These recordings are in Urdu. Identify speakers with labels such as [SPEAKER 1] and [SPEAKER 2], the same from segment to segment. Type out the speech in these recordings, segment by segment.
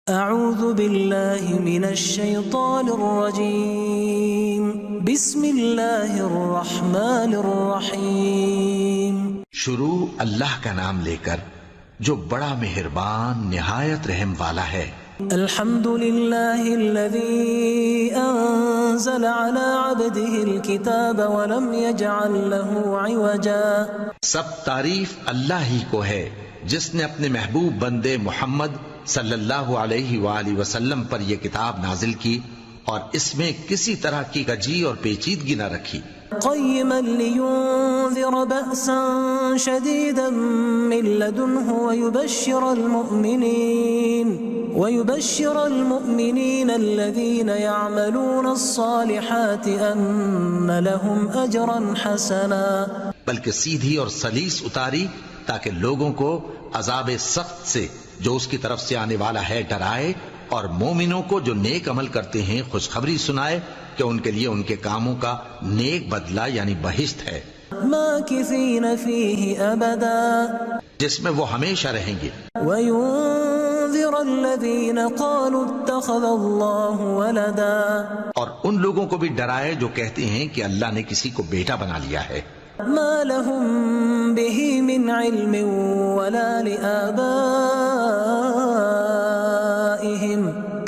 [SPEAKER 1] اعوذ باللہ من الشیطان الرجیم بسم اللہ الرحمن الرحیم۔
[SPEAKER 2] شروع اللہ کا نام لے کر جو بڑا مہربان نہایت رحم والا ہے۔
[SPEAKER 1] الحمد للہ الذی انزل علی عبده الكتاب ولم يجعل له عوجا۔
[SPEAKER 2] سب تعریف اللہ ہی کو ہے جس نے اپنے محبوب بندے محمد صلی اللہ علیہ وآلہ وسلم پر یہ کتاب نازل کی اور اس میں کسی طرح کی کجی اور پیچیدگی نہ رکھی۔
[SPEAKER 1] قیما لینذر بأسا شدیدا من لدنہ ويبشر المؤمنين الذين يعملون الصالحات ان لهم اجرا حسنا۔
[SPEAKER 2] بلکہ سیدھی اور سلیس اتاری تاکہ لوگوں کو عذاب سخت سے جو اس کی طرف سے آنے والا ہے ڈرائے، اور مومنوں کو جو نیک عمل کرتے ہیں خوشخبری سنائے کہ ان کے لیے ان کے کاموں کا نیک بدلہ یعنی بہشت ہے،
[SPEAKER 1] ماکثین فیہ ابدا،
[SPEAKER 2] جس میں وہ ہمیشہ رہیں گے۔
[SPEAKER 1] وینذر الذین قالوا اتخذ اللہ ولدا، اور
[SPEAKER 2] ان لوگوں کو بھی ڈرائے جو کہتے ہیں کہ اللہ نے کسی کو بیٹا بنا لیا ہے۔
[SPEAKER 1] ما لهم به من علم ولا لآبائهم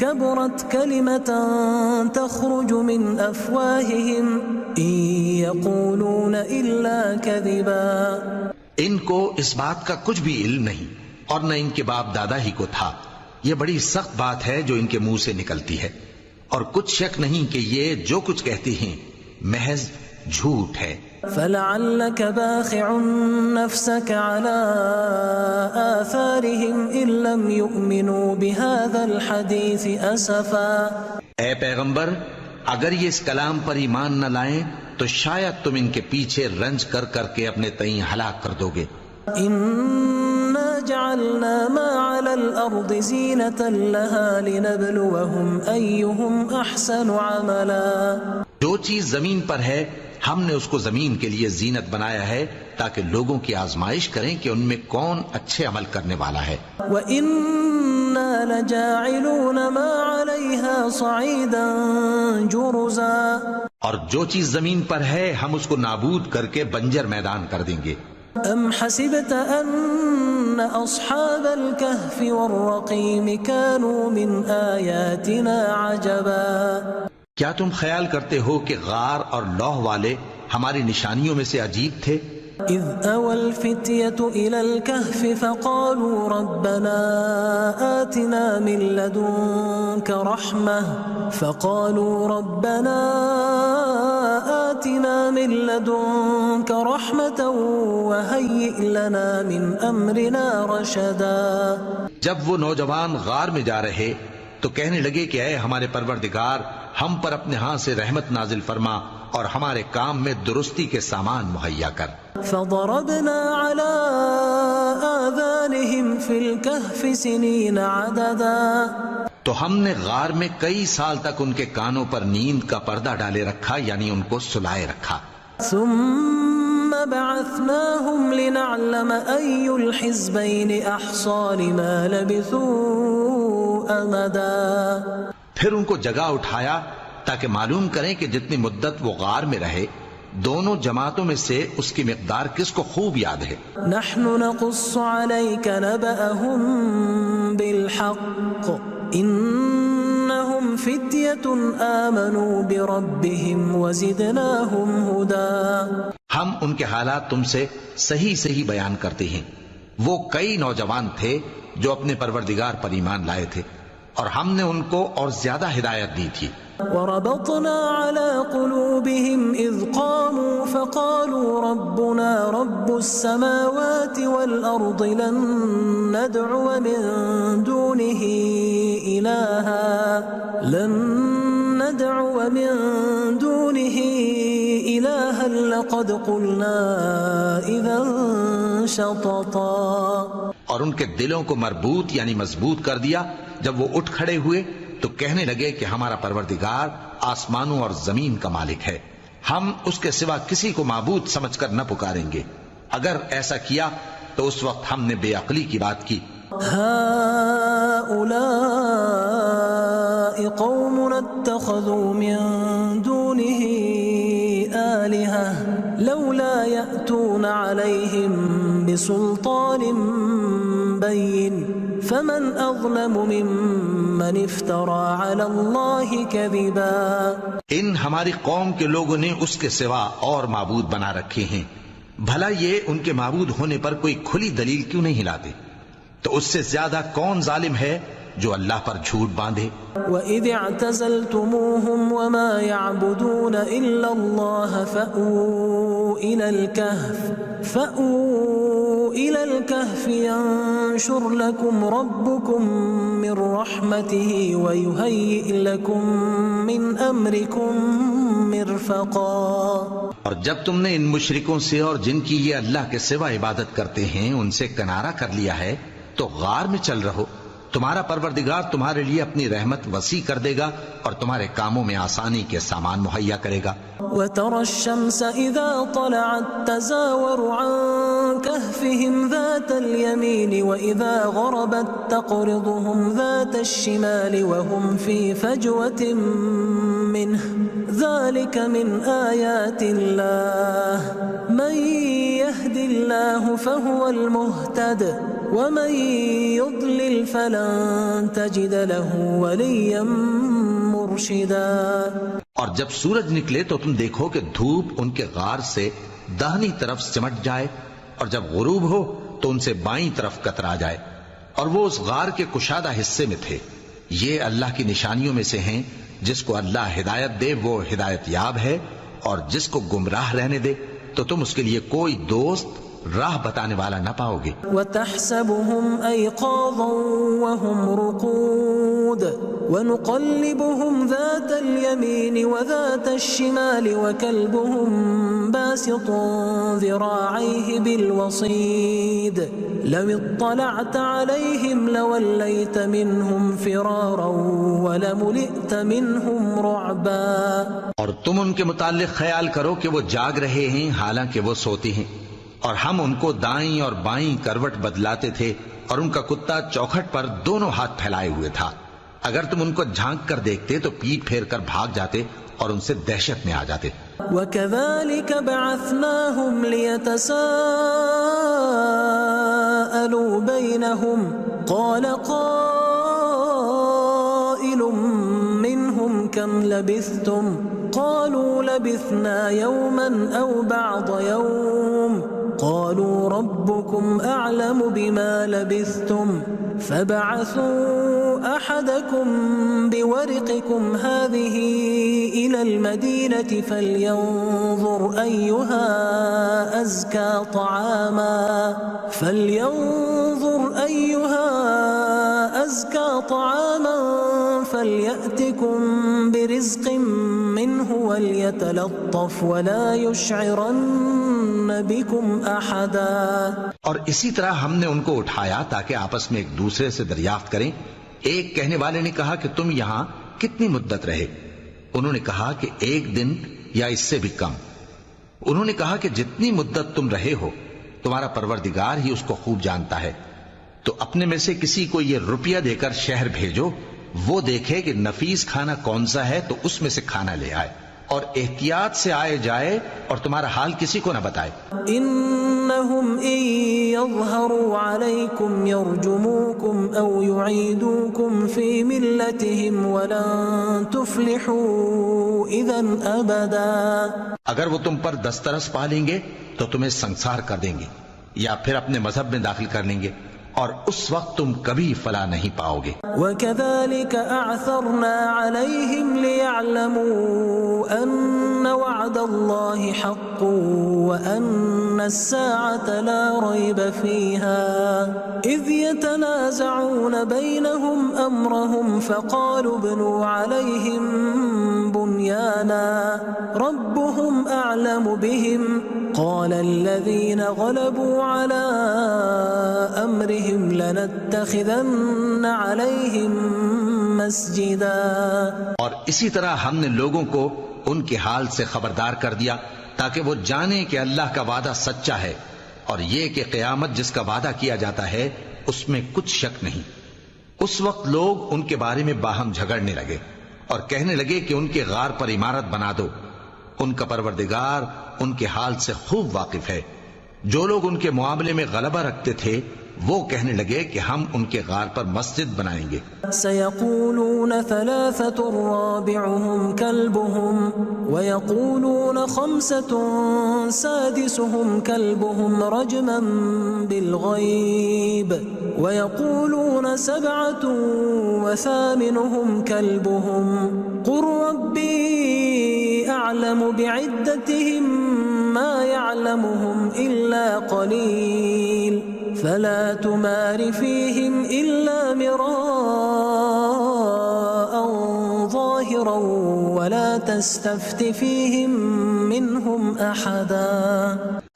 [SPEAKER 1] كبرت كلمة تخرج من أفواههم إن يقولون إلا كذبا۔
[SPEAKER 2] ان کو اس بات کا کچھ بھی علم نہیں اور نہ ان کے باپ دادا ہی کو تھا، یہ بڑی سخت بات ہے جو ان کے منہ سے نکلتی ہے، اور کچھ شک نہیں کہ یہ جو کچھ کہتے ہیں محض جھوٹ ہے۔
[SPEAKER 1] فلعلك باخع نفسك على آثارهم إن لم يؤمنوا بهذا الحديث أسفا۔
[SPEAKER 2] اے پیغمبر، اگر یہ اس کلام پر ایمان نہ لائیں تو شاید تم ان کے پیچھے رنج کر کر کے اپنے تئیں ہلاک کر دو گے۔
[SPEAKER 1] إنا جعلنا ما على الأرض زينة لها لنبلوهم أيهم أحسن عملا۔
[SPEAKER 2] جو چیز زمین پر ہے ہم نے اس کو زمین کے لیے زینت بنایا ہے تاکہ لوگوں کی آزمائش کریں کہ ان میں کون اچھے عمل کرنے والا ہے۔
[SPEAKER 1] وَإِنَّا لَجَاعِلُونَ مَا عَلَيْهَا صَعِيدًا جُرُزًا،
[SPEAKER 2] اور جو چیز زمین پر ہے ہم اس کو نابود کر کے بنجر میدان کر دیں گے۔
[SPEAKER 1] أَمْ حَسِبْتَ أَنَّ أَصْحَابَ الْكَهْفِ وَالرَّقِيمِ كَانُوا مِنْ آيَاتِنَا عَجَبًا۔
[SPEAKER 2] کیا تم خیال کرتے ہو کہ غار اور لوح والے ہماری نشانیوں میں سے عجیب تھے؟
[SPEAKER 1] اذ اوى الفتية الى الكهف فقالوا ربنا آتنا من لدنك رحمة وهيئ لنا من امرنا رشدا۔
[SPEAKER 2] جب وہ نوجوان غار میں جا رہے تو کہنے لگے کہ اے ہمارے پروردگار، ہم پر اپنے ہاں سے رحمت نازل فرما اور ہمارے کام میں درستی کے سامان مہیا کر۔
[SPEAKER 1] فضربنا على آذانهم في الكهف سنين عددا،
[SPEAKER 2] تو ہم نے غار میں کئی سال تک ان کے کانوں پر نیند کا پردہ ڈالے رکھا، یعنی ان کو سلائے رکھا۔
[SPEAKER 1] ثم بعثناهم لنعلم أي الحزبين أحصى لما لبثوا أمدا،
[SPEAKER 2] پھر ان کو جگہ اٹھایا تاکہ معلوم کریں کہ جتنی مدت وہ غار میں رہے دونوں جماعتوں میں سے اس کی مقدار کس کو خوب یاد ہے۔
[SPEAKER 1] نحن نقص عليك نبأهم بالحق إنهم فتية آمنوا بربهم وزدناهم هدى۔
[SPEAKER 2] ہم ان کے حالات تم سے صحیح صحیح بیان کرتے ہیں، وہ کئی نوجوان تھے جو اپنے پروردگار پر ایمان لائے تھے اور ہم نے ان کو اور زیادہ ہدایت دی تھی۔
[SPEAKER 1] وربطنا على قلوبهم إذ قاموا فقالوا ربنا رب السماوات والأرض لن ندعو من دونه إلها لقد قلنا إذا شططا۔
[SPEAKER 2] اور ان کے دلوں کو مربوط یعنی مضبوط کر دیا۔ جب وہ اٹھ کھڑے ہوئے تو کہنے لگے کہ ہمارا پروردگار آسمانوں اور زمین کا مالک ہے، ہم اس کے سوا کسی کو معبود سمجھ کر نہ پکاریں گے۔ اگر ایسا کیا تو اس وقت ہم نے بے عقلی کی بات کی۔
[SPEAKER 1] هؤلاء قوم اتخذوا من دونه آلهة لولا يأتون عليهم بسلطان بين فمن أظلم ممن افترى على الله كذبا.
[SPEAKER 2] ان ہماری قوم کے لوگوں نے اس کے سوا اور معبود بنا رکھے ہیں، بھلا یہ ان کے معبود ہونے پر کوئی کھلی دلیل کیوں نہیں لاتے؟ تو اس سے زیادہ کون ظالم ہے جو اللہ پر جھوٹ باندھے؟
[SPEAKER 1] وَإِذِ اعْتَزَلْتُمُوهُمْ وَمَا يَعْبُدُونَ إِلَّا اللَّهَ فَأْوُوا إِلَى الْكَهْفِ يَنشُرْ لَكُمْ رَبُّكُمْ مِنْ رَحْمَتِهِ وَيُهَيِّئْ لَكُمْ مِنْ أَمْرِكُمْ مِرْفَقًا.
[SPEAKER 2] اور جب تم نے ان مشرکوں سے اور جن کی یہ اللہ کے سوا عبادت کرتے ہیں ان سے کنارہ کر لیا ہے تو غار میں چل رہو، تمہارا پروردگار تمہارے لیے اپنی رحمت وسیع کر دے گا اور تمہارے کاموں میں آسانی کے سامان مہیا کرے گا.
[SPEAKER 1] وَتَرَى الشَّمْسَ إِذَا طَلَعَتْ تَزَاوَرُ عَنْ كَهْفِهِمْ ذَاتَ الْيَمِينِ وَإِذَا غَرَبَتْ تَقْرِضُهُمْ ذَاتَ الشِّمَالِ وَهُمْ فِي فَجْوَةٍ مِّنْهُ ذَلِكَ مِنْ آيَاتِ اللَّهِ مَنْ يَهْدِ اللَّهُ فَهُوَ الْمُهْتَدِ وَمَنْ يُضْلِلْ فَلَنْ تَجِدَ لَهُ وَلِيًّا مُرْشِدًا.
[SPEAKER 2] اور جب سورج نکلے تو تم دیکھو کہ دھوپ ان کے غار سے داہنی طرف سمٹ جائے اور جب غروب ہو تو ان سے بائیں طرف کترا جائے اور وہ اس غار کے کشادہ حصے میں تھے. یہ اللہ کی نشانیوں میں سے ہیں، جس کو اللہ ہدایت دے وہ ہدایت یاب ہے اور جس کو گمراہ رہنے دے تو تم اس کے لیے کوئی دوست راہ بتانے والا نہ پاؤ گے.
[SPEAKER 1] وَتَحْسَبُهُمْ أَيْقَاظًا وَهُمْ رُقُودٌ وَنُقَلِّبُهُمْ ذَاتَ الْيَمِينِ وَذَاتَ الشِّمَالِ وَكَلْبُهُمْ بَاسِطٌ ذِرَاعَيْهِ بِالْوَصِيدِ لَوِ اطَّلَعْتَ عَلَيْهِمْ لَوَلَّيْتَ مِنْهُمْ فِرَارًا وَلَمُلِئْتَ مِنْهُمْ رُعْبًا.
[SPEAKER 2] اور تم ان کے متعلق خیال کرو کہ وہ جاگ رہے ہیں حالانکہ وہ سوتے ہیں، اور ہم ان کو دائیں اور بائیں کروٹ بدلاتے تھے اور ان کا کتا چوکھٹ پر دونوں ہاتھ پھیلائے ہوئے تھا. اگر تم ان کو جھانک کر دیکھتے تو پیٹ پھیر کر بھاگ جاتے اور ان سے دہشت میں آ جاتے.
[SPEAKER 1] وَكَذَلِكَ بَعَثْنَاهُمْ لِيَتَسَاءَلُوا بَيْنَهُمْ قَالَ قَائِلٌ مِّنْهُمْ كَمْ لَبِثْتُمْ قَالُوا لَبِثْنَا يَوْمًا أَوْ بَعْضَ يَوْمٍ قَالُوا رَبُّكُمْ أَعْلَمُ بِمَا لَبِثْتُمْ فَابْعَثُوا أَحَدَكُمْ بِوَرِقِكُمْ هَذِهِ إِلَى الْمَدِينَةِ فَلْيَنظُرْ أَيُّهَا أَزْكَى طَعَامًا فَلْيَأْتِكُمْ بِرِزْقٍ مِّنْهُ وَلْيَتَلَطَّفْ وَلَا يُشْعِرَنَّ بِكُمْ أَحَدًا.
[SPEAKER 2] اور اسی طرح ہم نے ان کو اٹھایا تاکہ آپس میں ایک دوسرے سے دریافت کریں. ایک کہنے والے نے کہا کہ تم یہاں کتنی مدت رہے؟ انہوں نے کہا کہ 1 دن یا اس سے بھی کم. انہوں نے کہا کہ جتنی مدت تم رہے ہو تمہارا پروردگار ہی اس کو خوب جانتا ہے. تو اپنے میں سے کسی کو یہ روپیہ دے کر شہر بھیجو، وہ دیکھے کہ نفیس کھانا کون سا ہے تو اس میں سے کھانا لے آئے اور احتیاط سے آئے جائے اور تمہارا حال کسی کو نہ بتائے.
[SPEAKER 1] انہم ان یظہروا علیکم یرجموکم او یعیدوکم فی ملتہم ولن تفلحوا اذا ابدا.
[SPEAKER 2] اگر وہ تم پر دسترس پا لیں گے تو تمہیں سنسار کر دیں گے یا پھر اپنے مذہب میں داخل کر لیں گے اور اس وقت تم کبھی فلاح نہیں پاؤ گے.
[SPEAKER 1] وَكَذَلِكَ أَعْثَرْنَا عَلَيْهِمْ لِيَعْلَمُوا أَنَّ وَعْدَ اللَّهِ حَقٌّ وَأَنَّ السَّاعَةَ لَا رَيْبَ فِيهَا إِذْ يَتَنَازَعُونَ بَيْنَهُمْ أَمْرَهُمْ فَقَالُوا ابْنُوا عَلَيْهِمْ بُنْيَانًا رَبُّهُمْ أَعْلَمُ بِهِمْ قَالَ الَّذِينَ غَلَبُوا عَلَىٰ أَمْرِهِمْ لَنَتَّخِذَنَّ عَلَيْهِمْ مَسْجِدًا.
[SPEAKER 2] اور اسی طرح ہم نے لوگوں کو ان کے حال سے خبردار کر دیا تاکہ وہ جانیں کہ اللہ کا وعدہ سچا ہے اور یہ کہ قیامت جس کا وعدہ کیا جاتا ہے اس میں کچھ شک نہیں. اس وقت لوگ ان کے بارے میں باہم جھگڑنے لگے اور کہنے لگے کہ ان کے غار پر عمارت بنا دو. ان کا پروردگار ان کے حال سے خوب واقف ہے. جو لوگ ان کے معاملے میں غلبہ رکھتے تھے وہ کہنے لگے کہ ہم ان کے غار پر مسجد بنائیں گے.
[SPEAKER 1] سيقولون ثلاثة رابعهم كلبهم ويقولون 5 سادسهم كلبهم رجما بالغيب ويقولون 7 وثامنهم كلبهم قل ربي أعلم بعدتهم ما يعلمهم إلا قليل فلا تمار فيهم إلا مراء ظاهرا ولا تستفت فيهم منهم أحدا.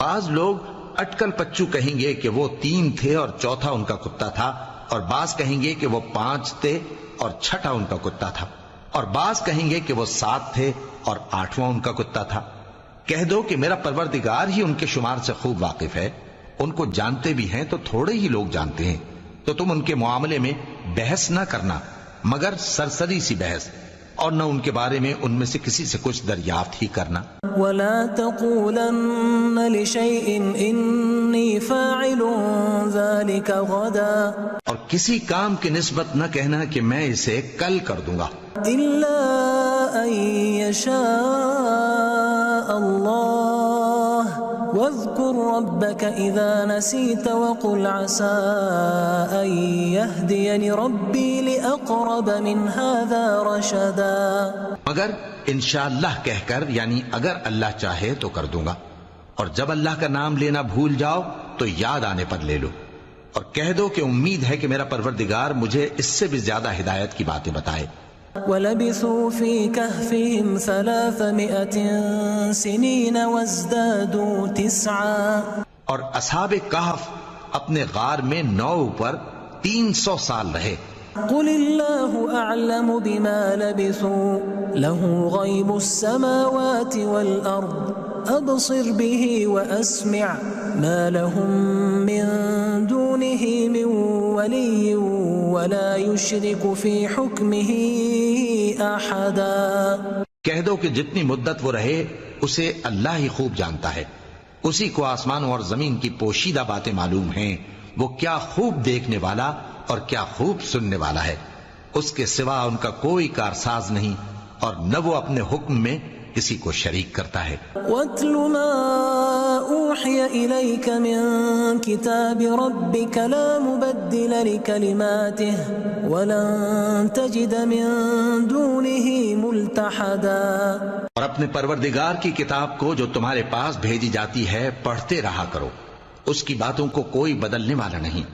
[SPEAKER 2] بعض لوگ اٹکل پچو کہیں گے کہ وہ 3 تھے اور چوتھا ان کا کتا تھا، اور بعض کہیں گے کہ وہ 5 تھے اور چھٹا ان کا کتا تھا، اور بعض کہیں گے کہ وہ 7 تھے اور 8واں ان کا کتا تھا. کہہ دو کہ میرا پروردگار ہی ان کے شمار سے خوب واقف ہے. ان کو جانتے بھی ہیں تو تھوڑے ہی لوگ جانتے ہیں. تو تم ان کے معاملے میں بحث نہ کرنا مگر سرسری سی بحث، اور نہ ان کے بارے میں ان میں سے کسی سے کچھ دریافت ہی کرنا.
[SPEAKER 1] ولا تقولن لشيء إني فاعل ذلك غدا،
[SPEAKER 2] اور کسی کام کی نسبت نہ کہنا کہ میں اسے کل کر دوں گا،
[SPEAKER 1] إلا أن يشاء الله واذكر ربك إذا نسيت وقل عسى أن يهديني ربي لأقرب من هذا رشدا.
[SPEAKER 2] مگر انشاءاللہ کہہ کر، یعنی اگر اللہ چاہے تو کر دوں گا، اور جب اللہ کا نام لینا بھول جاؤ تو یاد آنے پر لے لو، اور کہہ دو کہ امید ہے کہ میرا پروردگار مجھے اس سے بھی زیادہ ہدایت کی باتیں بتائے.
[SPEAKER 1] وَلَبِثُوا فِي كَهْفِهِمْ 300 سِنِينَ وَازْدَادُوا 9.
[SPEAKER 2] اور اصحاب کہف اپنے غار میں 9 پر 300 سال رہے.
[SPEAKER 1] قل الله أعلم بما لبثوا له غيب السماوات والأرض أبصر به وأسمع ما لهم من دونه من ولي ولا يشرك في حكمه أحدا.
[SPEAKER 2] کہہ دو کہ جتنی مدت وہ رہے اسے اللہ ہی خوب جانتا ہے. اسی کو آسمانوں اور زمین کی پوشیدہ باتیں معلوم ہیں. وہ کیا خوب دیکھنے والا اور کیا خوب سننے والا ہے. اس کے سوا ان کا کوئی کارساز نہیں، اور نہ وہ اپنے حکم میں کسی کو شریک کرتا ہے.
[SPEAKER 1] وَاتْلُ مَا أُوحِيَ إِلَيْكَ مِن كِتَابِ رَبِّكَ لَا مُبَدِّلَ لِكَلِمَاتِهِ وَلَن تَجِدَ مِن دُونِهِ مُلْتَحَدًا.
[SPEAKER 2] اور اپنے پروردگار کی کتاب کو جو تمہارے پاس بھیجی جاتی ہے پڑھتے رہا کرو. اس کی باتوں کو کوئی بدلنے والا نہیں،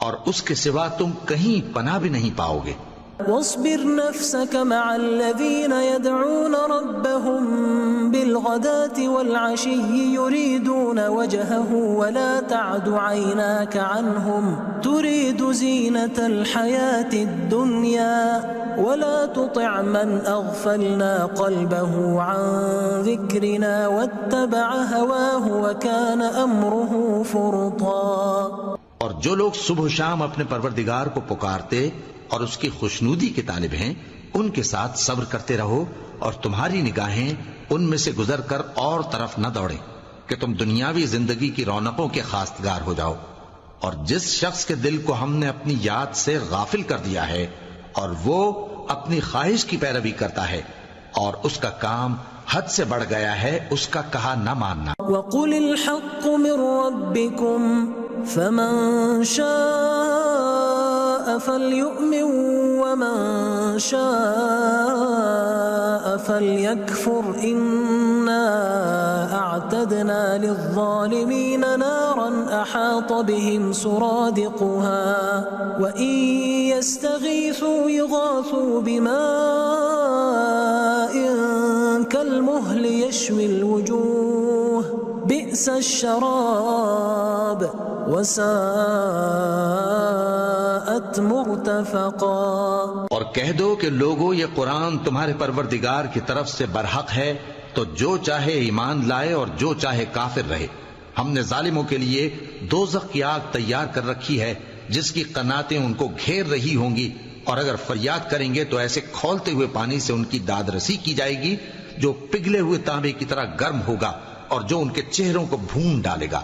[SPEAKER 2] اور اس کے سوا تم کہیں پناہ بھی نہیں پاؤ گے.
[SPEAKER 1] واصبر نفسك مع الذين يدعون ربهم بالغداة والعشي يريدون وجهه ولا تعد عيناك عنهم تريد زينة الحياة الدنيا ولا تطع من أغفلنا قلبه عن ذكرنا واتبع هواه وكان أمره فرطا.
[SPEAKER 2] اور جو لوگ صبح و شام اپنے پروردگار کو پکارتے اور اس کی خوشنودی کے طالب ہیں ان کے ساتھ صبر کرتے رہو، اور تمہاری نگاہیں ان میں سے گزر کر اور طرف نہ دوڑیں کہ تم دنیاوی زندگی کی رونقوں کے خواستگار ہو جاؤ. اور جس شخص کے دل کو ہم نے اپنی یاد سے غافل کر دیا ہے اور وہ اپنی خواہش کی پیروی کرتا ہے اور اس کا کام حد سے بڑھ گیا ہے، اس کا کہا نہ ماننا.
[SPEAKER 1] وَقُلِ الْحَقُّ مِن رَّبِّكُمْ فَمَن شَاءَ فَلْيُؤْمِن وَمَن شَاءَ فَلْيَكْفُرْ إِنَّا أَعْتَدْنَا لِلظَّالِمِينَ نَارًا أَحَاطَ بِهِمْ سُرَادِقُهَا وَإِن يَسْتَغِيثُوا يُغَاثُوا بِمَاءٍ كَالْمُهْلِ يَشْوِي الْوُجُوهَ بِئْسَ الشَّرَابُ وَسَاءَتْ مُرْتَفَقًا.
[SPEAKER 2] اور کہہ دو کہ لوگو یہ قرآن تمہارے پروردگار کی طرف سے برحق ہے، تو جو چاہے ایمان لائے اور جو چاہے کافر رہے. ہم نے ظالموں کے لیے دوزخ کی آگ تیار کر رکھی ہے جس کی قناتیں ان کو گھیر رہی ہوں گی، اور اگر فریاد کریں گے تو ایسے کھولتے ہوئے پانی سے ان کی داد رسی کی جائے گی جو پگھلے ہوئے تانبے کی طرح گرم ہوگا اور جو ان کے چہروں کو بھون ڈالے گا۔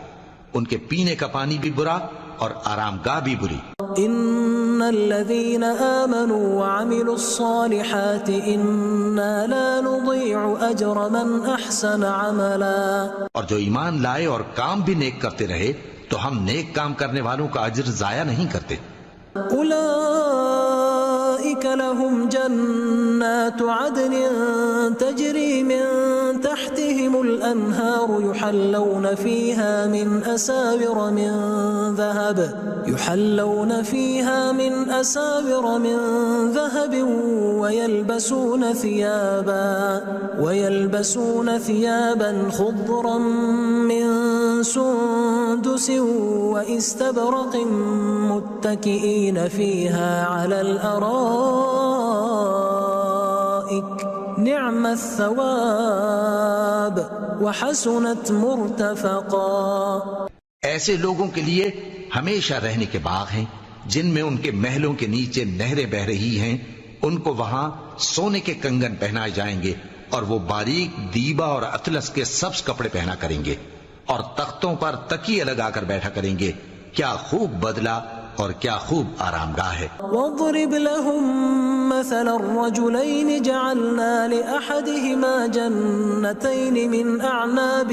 [SPEAKER 2] ان کے پینے کا پانی بھی برا اور آرام گاہ بھی بری۔
[SPEAKER 1] ان الذين آمنوا وعملوا الصالحات انا لا نضيع اجر من احسن عملا،
[SPEAKER 2] اور جو ایمان لائے اور کام بھی نیک کرتے رہے تو ہم نیک کام کرنے والوں کا اجر ضائع نہیں کرتے۔
[SPEAKER 1] اولئك لهم جنات عدن تجري من تحتهم الانهار يحلون فيها من اساور من ذهب ويلبسون ثيابا خضرا من سندس واستبرق متكئين فيها على الارائك نعم الثواب وحسنت مرتفقا۔
[SPEAKER 2] ایسے لوگوں کے لیے ہمیشہ رہنے کے باغ ہیں جن میں ان کے محلوں کے نیچے نہریں بہ رہی ہیں، ان کو وہاں سونے کے کنگن پہنائے جائیں گے اور وہ باریک دیبا اور اطلس کے سبز کپڑے پہنا کریں گے اور تختوں پر تکیے لگا کر بیٹھا کریں گے۔ کیا خوب بدلہ اور کیا خوب آرام گاہ ہے۔
[SPEAKER 1] واضرب لهم مثل الرجلين جعلنا لأحدهما جنتين من أعناب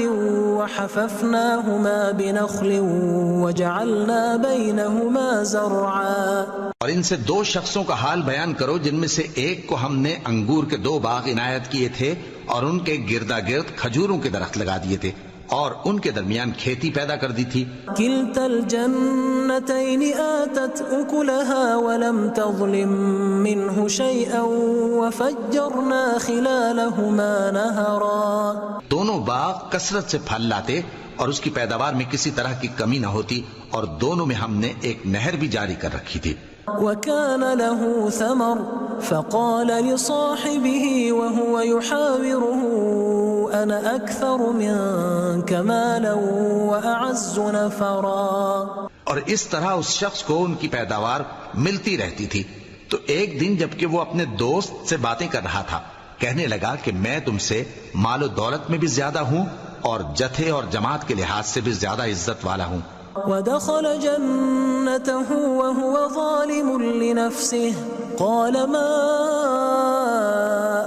[SPEAKER 1] وحففناهما بنخل وجعلنا بينهما زرعا۔
[SPEAKER 2] اور ان سے دو شخصوں کا حال بیان کرو جن میں سے ایک کو ہم نے انگور کے 2 باغ عنایت کیے تھے اور ان کے گردا گرد کھجوروں کے درخت لگا دیے تھے اور ان کے درمیان کھیتی پیدا کر دی تھی۔
[SPEAKER 1] كلتا الجنتين آتت أكلها ولم تظلم منه شيئا وفجرنا خلالهما نهرا۔
[SPEAKER 2] دونوں باغ کثرت سے پھل لاتے اور اس کی پیداوار میں کسی طرح کی کمی نہ ہوتی، اور دونوں میں ہم نے ایک نہر بھی جاری کر رکھی تھی۔
[SPEAKER 1] وكان له ثمر فقال لصاحبه وهو يحاوره أنا أكثر منك مالا وأعز نفرا۔
[SPEAKER 2] اور اس طرح اس شخص کو ان کی پیداوار ملتی رہتی تھی، تو ایک دن جبکہ وہ اپنے دوست سے باتیں کر رہا تھا کہنے لگا کہ میں تم سے مال و دولت میں بھی زیادہ ہوں اور جتھے اور جماعت کے لحاظ سے بھی زیادہ عزت والا ہوں۔
[SPEAKER 1] ودخل جنته وهو ظالم لنفسه قال ما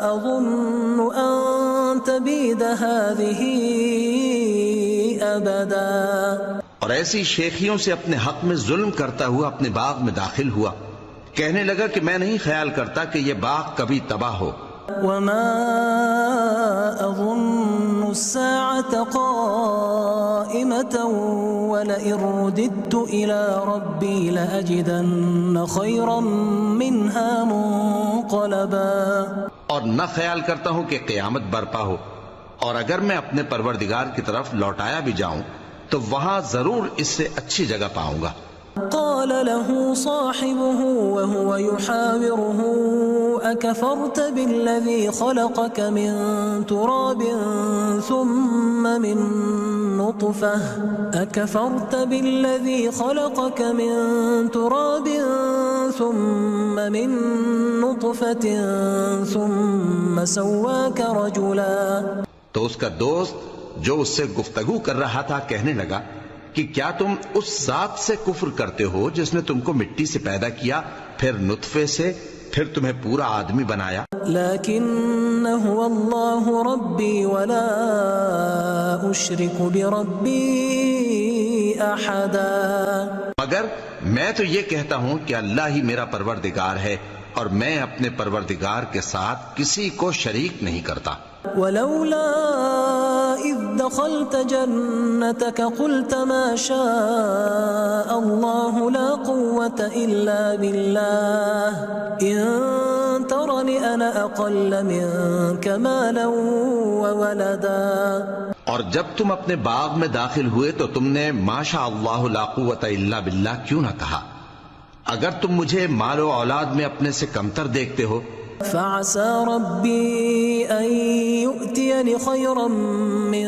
[SPEAKER 1] أظن أن تبيد هذه أبدا۔
[SPEAKER 2] اور ایسی شیخیوں سے اپنے حق میں ظلم کرتا ہوا اپنے باغ میں داخل ہوا، کہنے لگا کہ میں نہیں خیال کرتا کہ یہ باغ کبھی تباہ ہو۔
[SPEAKER 1] وما أظن الساعة قائمة ولئن رددت إلى ربي لأجدن خيرا منها منقلبا۔
[SPEAKER 2] اور نہ خیال کرتا ہوں کہ قیامت برپا ہو، اور اگر میں اپنے پروردگار کی طرف لوٹایا بھی جاؤں تو وہاں ضرور اس سے اچھی جگہ پاؤں گا۔
[SPEAKER 1] قال له صاحبه وهو يحاوره أكفرت بالذي خلقك من تراب ثم من نطفة ثم سواك رجلا۔
[SPEAKER 2] تو اس کا دوست جو اس سے گفتگو کر رہا تھا کہنے لگا کہ کیا تم اس ذات سے کفر کرتے ہو جس نے تم کو مٹی سے پیدا کیا، پھر نطفے سے، پھر تمہیں پورا آدمی بنایا؟
[SPEAKER 1] لیکن هو اللہ ربی ولا اشرک بربی احدا۔
[SPEAKER 2] مگر میں تو یہ کہتا ہوں کہ اللہ ہی میرا پروردگار ہے اور میں اپنے پروردگار کے ساتھ کسی کو شریک نہیں کرتا۔
[SPEAKER 1] ولولا اذ دخلت جنتك قلت ما شاء الله لا قوة الا بالله ان ترني انا اقل منك مالا وولدا۔
[SPEAKER 2] اور جب تم اپنے باغ میں داخل ہوئے تو تم نے ما شاء اللہ لا قوت الا باللہ کیوں نہ کہا؟ اگر تم مجھے مال و اولاد میں اپنے سے کمتر دیکھتے ہو
[SPEAKER 1] فعسى ربي أن يؤتيني خيرا من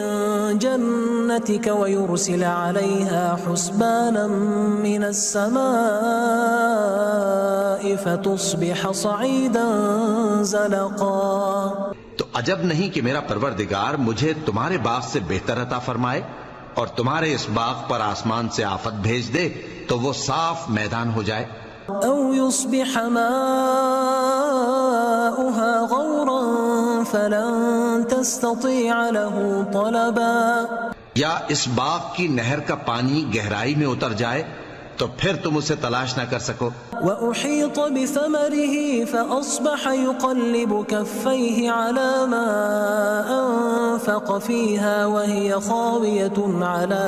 [SPEAKER 1] جنتك ويرسل عليها حسبانا من السماء فتصبح صعيدا زلقا.
[SPEAKER 2] تو عجب نہیں کہ میرا پروردگار مجھے تمہارے باغ سے بہتر عطا فرمائے اور تمہارے اس باغ پر آسمان سے آفت بھیج دے تو وہ صاف میدان ہو جائے.
[SPEAKER 1] أو يصبح ماؤها غورا فلن تستطيع له طلبا.
[SPEAKER 2] یا اس باغ کی نہر کا پانی گہرائی میں اتر جائے تو پھر تم اسے تلاش نہ کر سکو.
[SPEAKER 1] وأحيط بثمره فأصبح يقلب كفيه على ما أنفق فيها وهي خاوية على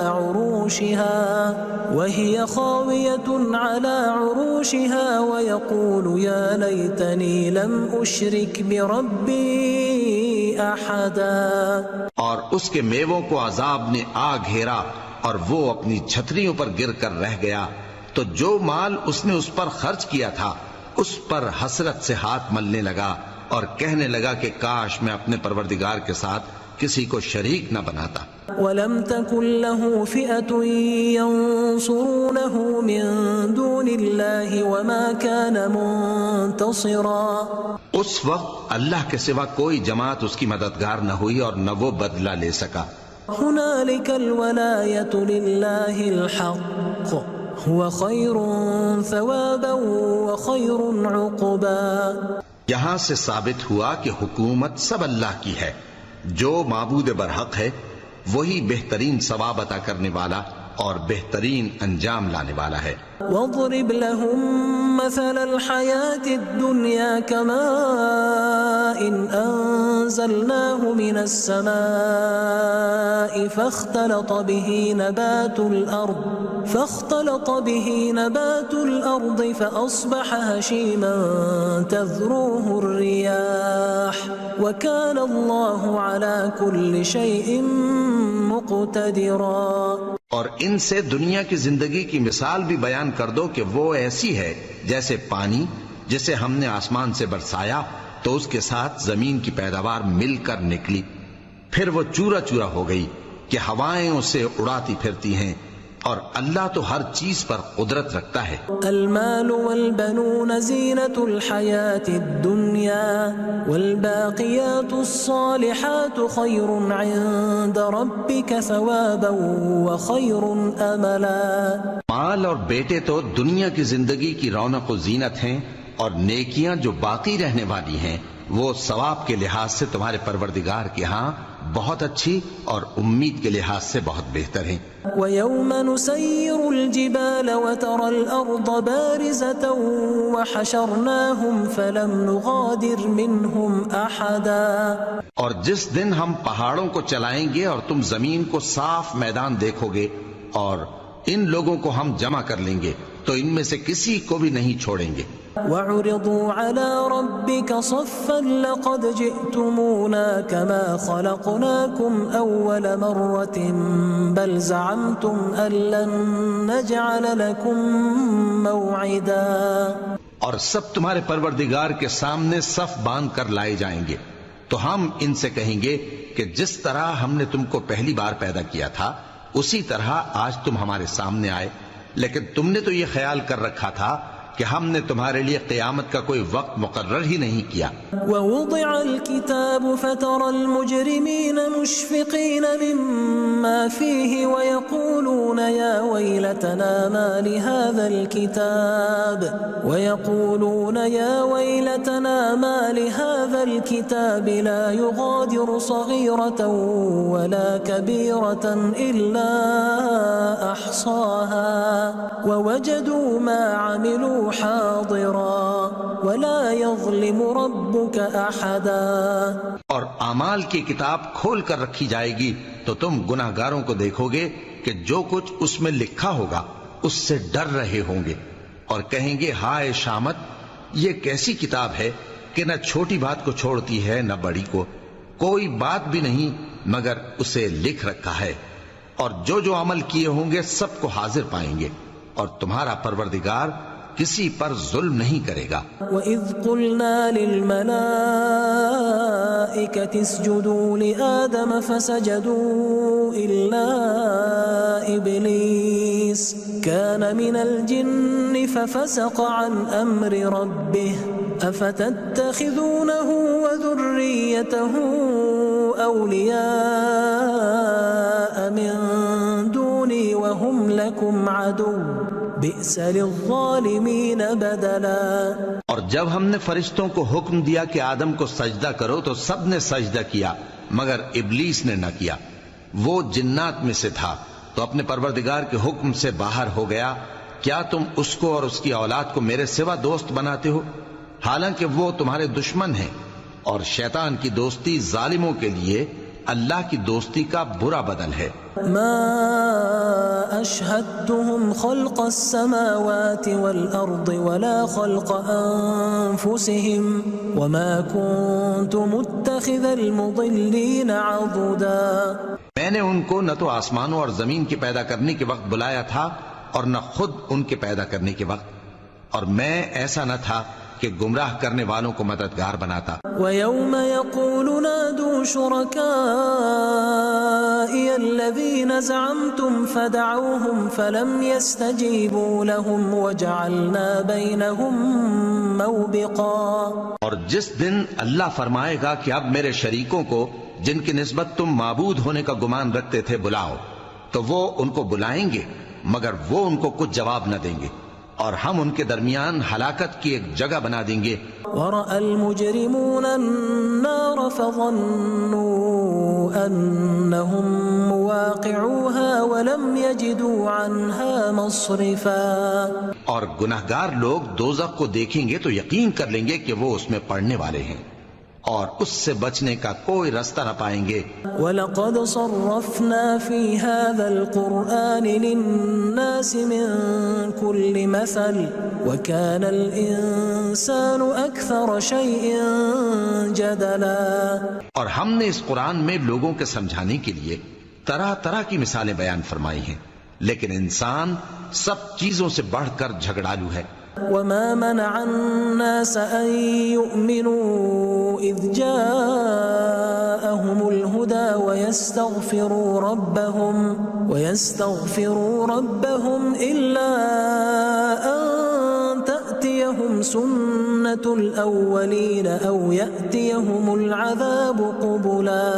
[SPEAKER 1] عروشها ويقول يا ليتني لم أشرك بربي أحدا.
[SPEAKER 2] اور اس کے میووں کو عذاب نے آ گھیرا اور وہ اپنی چھتریوں پر گر کر رہ گیا تو جو مال اس نے اس پر خرچ کیا تھا اس پر حسرت سے ہاتھ ملنے لگا اور کہنے لگا کہ کاش میں اپنے پروردگار کے ساتھ کسی کو شریک نہ بناتا.
[SPEAKER 1] وَلَمْ تَكُنْ لَهُ فِئَةٌ يَنْصُرُونَهُ مِنْ دُونِ اللَّهِ وَمَا كَانَ مُنْتَصِرًا.
[SPEAKER 2] اس وقت اللہ کے سوا کوئی جماعت اس کی مددگار نہ ہوئی اور نہ وہ بدلہ لے سکا.
[SPEAKER 1] هُنَالِكَ الْوَلَایَةُ لِلَّهِ الْحَقِّ هُوَ خَيْرٌ ثَوَابًا وَخَيْرٌ عُقْبًا.
[SPEAKER 2] یہاں سے ثابت ہوا کہ حکومت سب اللہ کی ہے. جو معبود برحق ہے وہی بہترین ثواب عطا کرنے والا اور بہترین انجام لانے والا ہے.
[SPEAKER 1] وَاضْرِبْ لَهُمْ مَثَلَ الْحَيَاةِ الدُّنْيَا كَمَاءٍ أَنزَلْنَاهُ مِنَ السَّمَاءِ فاختلط به نبات الأرض فأصبح هشيما تذروه الرياح وكان الله على كل شيء مقتدرا.
[SPEAKER 2] اور ان سے دنیا کی زندگی کی مثال بھی بیان کر دو کہ وہ ایسی ہے جیسے پانی جسے ہم نے آسمان سے برسایا تو اس کے ساتھ زمین کی پیداوار مل کر نکلی پھر وہ چورا چورا ہو گئی کہ ہوائیں اسے اڑاتی پھرتی ہیں اور اللہ تو ہر چیز پر قدرت رکھتا ہے.
[SPEAKER 1] المال والبنون زینة الحیاة الدنیا والباقیات الصالحات خیر عند ربک ثوابا وخیر املا.
[SPEAKER 2] مال اور بیٹے تو دنیا کی زندگی کی رونق و زینت ہیں اور نیکیاں جو باقی رہنے والی ہیں وہ ثواب کے لحاظ سے تمہارے پروردگار کے ہاں بہت اچھی اور امید کے لحاظ سے بہت بہتر ہیں.
[SPEAKER 1] وَيَوْمَ نُسَيِّرُ الْجِبَالَ وَتَرَى الْأَرْضَ بَارِزَةً وَحَشَرْنَاهُمْ فَلَمْ نُغَادِرْ مِنْهُمْ أَحَدًا.
[SPEAKER 2] اور جس دن ہم پہاڑوں کو چلائیں گے اور تم زمین کو صاف میدان دیکھو گے اور ان لوگوں کو ہم جمع کر لیں گے تو ان میں سے کسی کو بھی نہیں چھوڑیں گے.
[SPEAKER 1] وَعُرِضُوا عَلَى رَبِّكَ صَفًّا لَقَدْ جِئْتُمُونَا كَمَا خَلَقْنَاكُمْ أَوَّلَ مَرَّةٍ بَلْ زَعَمْتُمْ أَن لَّن نَّجْعَلَ لَكُم مَّوْعِدًا.
[SPEAKER 2] اور سب تمہارے پروردگار کے سامنے صف باندھ کر لائے جائیں گے تو ہم ان سے کہیں گے کہ جس طرح ہم نے تم کو پہلی بار پیدا کیا تھا اسی طرح آج تم ہمارے سامنے آئے لیکن تم نے تو یہ خیال کر رکھا تھا کہ ہم نے تمہارے لیے قیامت کا کوئی وقت مقرر ہی نہیں کیا.
[SPEAKER 1] وَوُضِعَ الْكِتَابُ فَتَرَى الْمُجْرِمِينَ مُشْفِقِينَ مِمَّا فِيهِ وَيَقُولُونَ يَا وَيْلَتَنَا مَا لِهَذَا الْكِتَابِ لَا يُغَادِرُ صَغِيرَةً وَلَا كَبِيرَةً إِلَّا أَحْصَاهَا وَوَجَدُوا مَا عَمِلُوا حاضرا ولا يظلم ربك احدا.
[SPEAKER 2] اور اعمال کی کتاب کھول کر رکھی جائے گی تو تم گناہگاروں کو دیکھو گے کہ جو کچھ اس میں لکھا ہوگا اس سے ڈر رہے ہوں گے اور کہیں گے ہائے شامت یہ کیسی کتاب ہے کہ نہ چھوٹی بات کو چھوڑتی ہے نہ بڑی کو کوئی بات بھی نہیں مگر اسے لکھ رکھا ہے اور جو جو عمل کیے ہوں گے سب کو حاضر پائیں گے اور تمہارا پروردگار کسی پر ظلم نہیں کرے گا۔
[SPEAKER 1] وَإِذْ قُلْنَا لِلْمَلَائِكَةِ اسْجُدُوا لِآدَمَ فَسَجَدُوا إِلَّا إِبْلِيسَ كَانَ مِنَ الْجِنِّ فَفَسَقَ عَنْ أَمْرِ رَبِّهِ أَفَتَتَّخِذُونَهُ وَذُرِّيَّتَهُ أَوْلِيَاءَ مِن دُونِي وَهُمْ لَكُمْ عَدُوٌّ بئس للظالمین بدلا۔
[SPEAKER 2] اور جب ہم نے فرشتوں کو حکم دیا کہ آدم کو سجدہ کرو تو سب نے سجدہ کیا مگر ابلیس نے نہ کیا، وہ جنات میں سے تھا تو اپنے پروردگار کے حکم سے باہر ہو گیا۔ کیا تم اس کو اور اس کی اولاد کو میرے سوا دوست بناتے ہو، حالانکہ وہ تمہارے دشمن ہیں، اور شیطان کی دوستی ظالموں کے لیے اللہ کی دوستی کا برا بدل ہے۔
[SPEAKER 1] ما اشهدتهم خلق السماوات والارض ولا خلق انفسهم وما كنت متخذ المضلين عضدا۔
[SPEAKER 2] میں نے ان کو نہ تو آسمانوں اور زمین کے پیدا کرنے کے وقت بلایا تھا اور نہ خود ان کے پیدا کرنے کے وقت، اور میں ایسا نہ تھا کہ گمراہ کرنے والوں کو مددگار بناتا۔
[SPEAKER 1] وَيَوْمَ يَقُولُ نَادُوا شُرَكَائِيَ الَّذِينَ زَعَمْتُمْ فَدَعَوْهُمْ فَلَمْ يَسْتَجِيبُوا لَهُمْ وَجَعَلْنَا بَيْنَهُمْ مَوْبِقًا۔ اور جس دن اللہ فرمائے گا کہ اب میرے شریکوں کو جن کی نسبت تم معبود ہونے کا گمان رکھتے تھے بلاؤ، تو وہ ان کو بلائیں گے مگر وہ ان کو کچھ جواب نہ دیں گے، اور ہم ان کے درمیان ہلاکت کی ایک جگہ بنا دیں گے۔ وَرَأَى الْمُجْرِمُونَ النَّارَ فَظَنُّوا أَنَّهُمْ مُوَاقِعُوهَا وَلَمْ يَجِدُوا عَنْهَا مَصْرِفًا۔
[SPEAKER 2] اور گناہگار لوگ دوزخ کو دیکھیں گے تو یقین کر لیں گے کہ وہ اس میں پڑنے والے ہیں، اور اس سے بچنے کا کوئی راستہ نہ پائیں گے۔
[SPEAKER 1] وَلَقَدْ صَرَّفْنَا فِي هَذَا الْقُرْآنِ لِلنَّاسِ مِنْ كُلِّ مَثَلٍ وَكَانَ الْإِنسَانُ أَكْثَرَ شَيْءٍ جَدَلًا۔
[SPEAKER 2] اور ہم نے اس قرآن میں لوگوں کے سمجھانے کے لیے طرح طرح کی مثالیں بیان فرمائی ہیں، لیکن انسان سب چیزوں سے بڑھ کر جھگڑالو ہے۔
[SPEAKER 1] وَمَا مَنَعَ النَّاسَ أَن يُؤْمِنُوا إِذْ جَاءَهُمُ الْهُدَى وَيَسْتَغْفِرُوا رَبَّهُمْ إِلَّا أَن تَأْتِيَهُمْ سُنَّةُ الْأَوَّلِينَ أَوْ يَأْتِيَهُمُ الْعَذَابُ قُبُلًا۔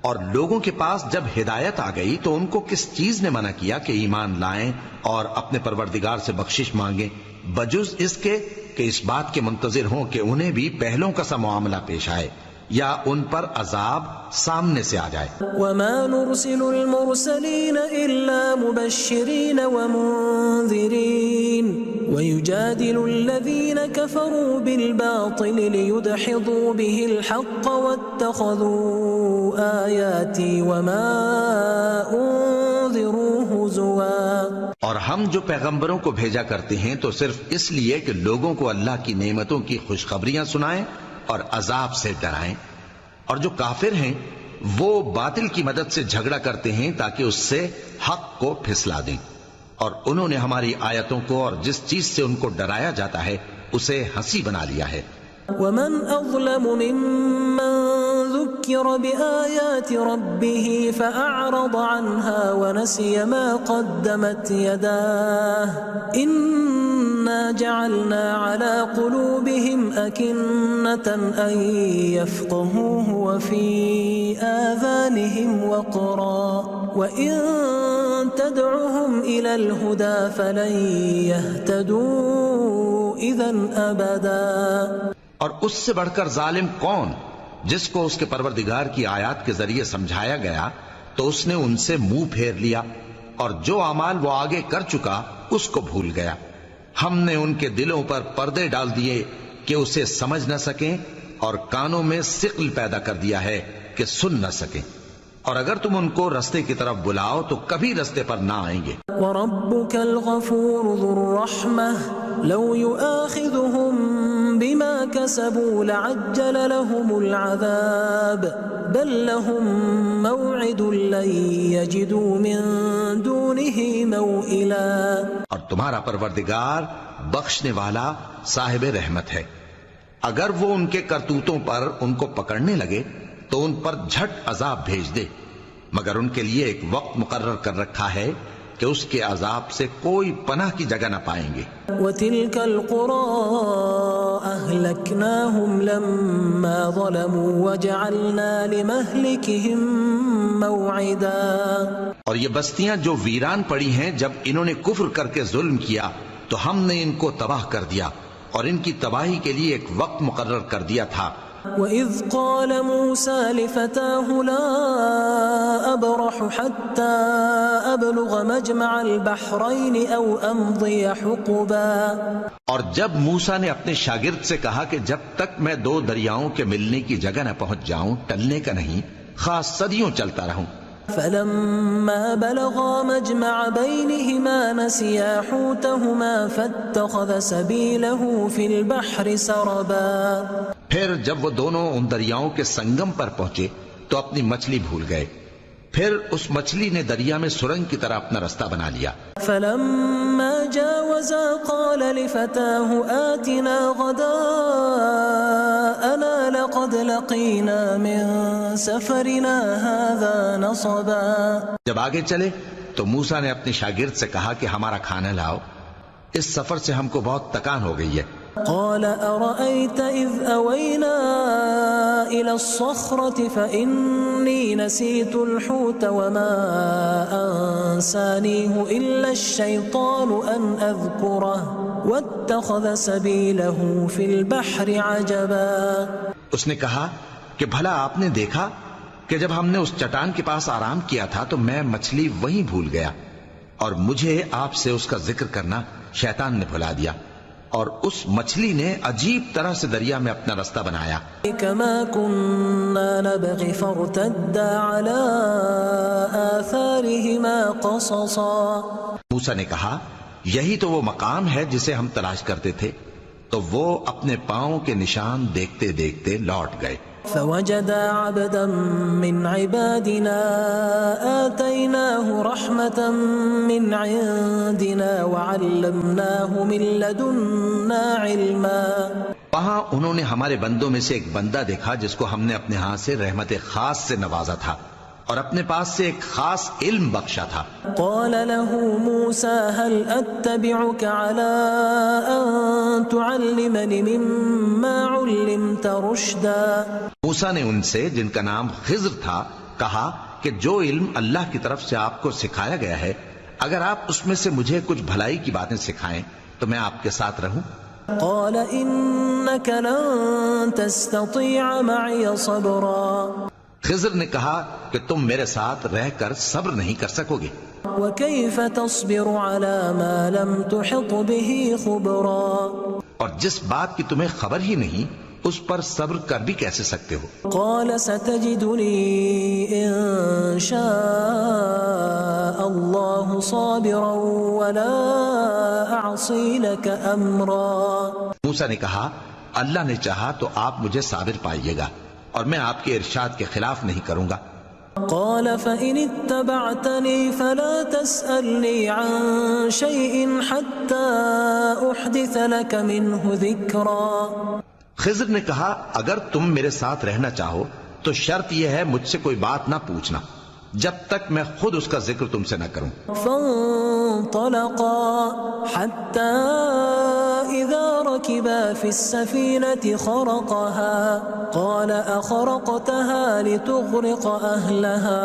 [SPEAKER 2] اور لوگوں کے پاس جب ہدایت آ گئی تو ان کو کس چیز نے منع کیا کہ ایمان لائیں اور اپنے پروردگار سے بخشش مانگیں، بجز اس کے کہ اس بات کے منتظر ہوں کہ انہیں بھی پہلوں کا سا معاملہ پیش آئے یا ان پر عذاب سامنے سے آ جائے۔
[SPEAKER 1] وَمَا نُرْسِلُ الْمُرْسَلِينَ إِلَّا مُبَشِّرِينَ وَمُنذِرِينَ وَيُجَادِلُ الَّذِينَ كَفَرُوا بِالْبَاطِلِ لِيُدْحِضُوا بِهِ الْحَقَّ وَاتَّخَذُوا آيَاتِي وَمَا أُنذِرُوا هُزُوًا۔
[SPEAKER 2] اور ہم جو پیغمبروں کو بھیجا کرتے ہیں تو صرف اس لیے کہ لوگوں کو اللہ کی نعمتوں کی خوشخبریاں سنائیں اور عذاب سے ڈرائیں، اور جو کافر ہیں وہ باطل کی مدد سے جھگڑا کرتے ہیں تاکہ اس سے حق کو پھسلا دیں، اور انہوں نے ہماری آیتوں کو اور جس چیز سے ان کو ڈرایا جاتا ہے اسے ہنسی بنا لیا ہے۔
[SPEAKER 1] وَمَنْ أَظْلَمُ مِمَّنْ ذُكِّرَ بِآيَاتِ رَبِّهِ فَأَعْرَضَ عَنْهَا وَنَسِيَ مَا قَدَّمَتْ يَدَاهُ إِنَّا جَعَلْنَا عَلَى قُلُوبِهِمْ أَكِنَّةً أَن يَفْقَهُوهُ وَفِي آذَانِهِمْ وَقْرًا وَإِن تَدْعُهُمْ إِلَى الْهُدَى فَلَن يَهْتَدُوا إِذًا أَبَدًا۔
[SPEAKER 2] اور اس سے بڑھ کر ظالم کون جس کو اس کے پروردگار کی آیات کے ذریعے سمجھایا گیا تو اس نے ان سے منہ پھیر لیا، اور جو اعمال وہ آگے کر چکا اس کو بھول گیا۔ ہم نے ان کے دلوں پر پردے ڈال دیے کہ اسے سمجھ نہ سکیں، اور کانوں میں ثقل پیدا کر دیا ہے کہ سن نہ سکیں، اور اگر تم ان کو رستے کی طرف بلاؤ تو کبھی رستے پر نہ آئیں گے۔
[SPEAKER 1] وَرَبُّكَ الْغَفُورُ ذُو الرَّحْمَةِ لَوْ يُؤَاخِذُهُم بِمَا كَسَبُوا لَعَجَّلَ لَهُمُ الْعَذَابَ بَل لَّهُم مَّوْعِدٌ لَّن يَجِدُوا مِن دُونِهِ دونه موئلا.
[SPEAKER 2] اور تمہارا پروردگار بخشنے والا صاحب رحمت ہے. اگر وہ ان کے کرتوتوں پر ان کو پکڑنے لگے تو ان پر جھٹ عذاب بھیج دے، مگر ان کے لیے ایک وقت مقرر کر رکھا ہے کہ اس کے عذاب سے کوئی پناہ کی جگہ نہ پائیں گے.
[SPEAKER 1] وَتِلْكَ الْقُرَىٰ أَهْلَكْنَاهُمْ لَمَّا ظَلَمُوا وَجَعَلْنَا لِمَهْلِكِهِمْ مَوْعِدًا.
[SPEAKER 2] اور یہ بستیاں جو ویران پڑی ہیں جب انہوں نے کفر کر کے ظلم کیا تو ہم نے ان کو تباہ کر دیا اور ان کی تباہی کے لیے ایک وقت مقرر کر دیا تھا.
[SPEAKER 1] وَإِذْ قَالَ مُوسَىٰ لِفَتَاهُ لَا أَبْرَحُ حَتَّىٰ أَبْلُغَ مَجْمَعَ الْبَحْرَيْنِ أَوْ أَمْضِيَ حُقُبًا.
[SPEAKER 2] اور جب موسیٰ نے اپنے شاگرد سے کہا کہ جب تک میں دو دریاؤں کے ملنے کی جگہ نہ پہنچ جاؤں ٹلنے کا نہیں، خاص صدیوں چلتا رہوں.
[SPEAKER 1] فَلَمَّا بَلَغَا مَجْمَعَ بَيْنِهِمَا نَسِيَا حُوتَهُمَا فَاتَّخَذَ سَبِيلَهُ فِي الْبَحْرِ سَرَبًا.
[SPEAKER 2] پھر جب وہ دونوں ان دریاؤں کے سنگم پر پہنچے تو اپنی مچھلی بھول گئے. پھر اس مچھلی نے دریا میں سرنگ کی طرح اپنا رستہ بنا لیا.
[SPEAKER 1] فَلَمَّا جَاوَزَا قَالَ لِفَتَاهُ آتِنَا غَدَاءَنَا لَقَدْ لَقِينَا مِن سَفَرِنَا هَٰذَا نَصَبًا.
[SPEAKER 2] جب آگے چلے تو موسیٰ نے اپنے شاگرد سے کہا کہ ہمارا کھانا لاؤ، اس سفر سے ہم کو بہت تکان ہو گئی ہے.
[SPEAKER 1] قال أرأيت إذ أوينا إلى الصخرة فإني نسيت الحوت وما أنسانيه إلا الشيطان أن أذكره واتخذ سبيله في البحر عجبا.
[SPEAKER 2] اس نے کہا کہ بھلا آپ نے دیکھا کہ جب ہم نے اس چٹان کے پاس آرام کیا تھا تو میں مچھلی وہیں بھول گیا اور مجھے آپ سے اس کا ذکر کرنا شیطان نے بھلا دیا، اور اس مچھلی نے عجیب طرح سے دریا میں اپنا رستہ بنایا.
[SPEAKER 1] كما كنا نبغي فارتدا على آثارهما قصصا.
[SPEAKER 2] موسیٰ نے کہا یہی تو وہ مقام ہے جسے ہم تلاش کرتے تھے، تو وہ اپنے پاؤں کے نشان دیکھتے دیکھتے لوٹ گئے.
[SPEAKER 1] فوجدا عبدا من عبادنا آتيناه رحمة من عندنا وعلمناه من لدنا علما.
[SPEAKER 2] وہاں انہوں نے ہمارے بندوں میں سے ایک بندہ دیکھا جس کو ہم نے اپنے ہاں سے رحمت خاص سے نوازا تھا اور اپنے پاس سے ایک خاص علم بخشا تھا.
[SPEAKER 1] قال له موسى هل أتبعك على أن تعلمني مما علمت رشدا.
[SPEAKER 2] موسیٰ نے ان سے جن کا نام خضر تھا کہا کہ جو علم اللہ کی طرف سے آپ کو سکھایا گیا ہے اگر آپ اس میں سے مجھے کچھ بھلائی کی باتیں سکھائیں تو میں آپ کے ساتھ رہوں.
[SPEAKER 1] قال إنك لن تستطيع معي صبرا.
[SPEAKER 2] خضر نے کہا کہ تم میرے ساتھ رہ کر صبر نہیں کر سکو گے.
[SPEAKER 1] وكيف تصبر على ما لم تحط به خبرا.
[SPEAKER 2] اور جس بات کی تمہیں خبر ہی نہیں اس پر صبر کر بھی کیسے سکتے ہو.
[SPEAKER 1] قال ستجدني إن شاء الله صابرا ولا أعصي لك أمرا.
[SPEAKER 2] موسیٰ نے کہا اللہ نے چاہا تو آپ مجھے صابر پائیے گا اور میں آپ کے ارشاد کے خلاف نہیں کروں گا.
[SPEAKER 1] قال فإن اتبعتني فلا تسألني عن شيء حتى أحدث لك منه ذكرا.
[SPEAKER 2] خضر نے کہا اگر تم میرے ساتھ رہنا چاہو تو شرط یہ ہے مجھ سے کوئی بات نہ پوچھنا جب تک میں خود اس کا ذکر تم سے نہ کروں.
[SPEAKER 1] فانطلقا حتى إذا ركبا في السفينة خرقها قال أخرقتها لتغرق أهلها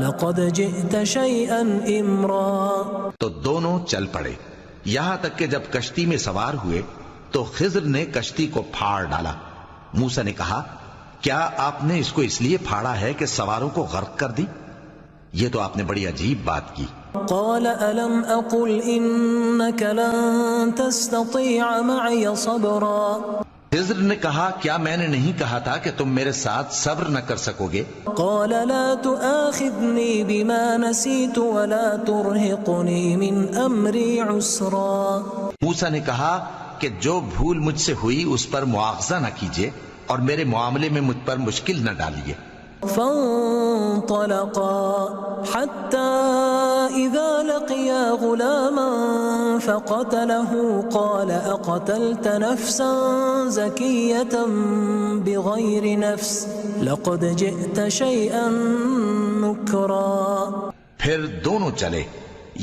[SPEAKER 1] لقد جئت شيئا إمرا.
[SPEAKER 2] تو دونوں چل پڑے یہاں تک کہ جب کشتی میں سوار ہوئے تو خضر نے کشتی کو پھاڑ ڈالا. موسیٰ نے کہا کیا آپ نے اس کو اس لیے پھاڑا ہے کہ سواروں کو غرق کر دی؟ یہ تو آپ نے بڑی عجیب بات کی.
[SPEAKER 1] قال ألم أقل إنك لن تستطيع معي صبرا.
[SPEAKER 2] خضر نے کہا کیا میں نے نہیں کہا تھا کہ تم میرے ساتھ صبر نہ کر سکو گے؟
[SPEAKER 1] قال لا تؤاخذني بما نسيت ولا ترهقني من أمري عسرا.
[SPEAKER 2] موسیٰ نے کہا کہ جو بھول مجھ سے ہوئی اس پر مواخذہ نہ کیجیے اور میرے معاملے میں مجھ پر مشکل نہ ڈالیے.
[SPEAKER 1] فانطلقا حتى إذا لقيا غلاما فقتله قال أقتلت نفسا زكية بغير نفس لقد جئت شيئا نكرا.
[SPEAKER 2] پھر دونوں چلے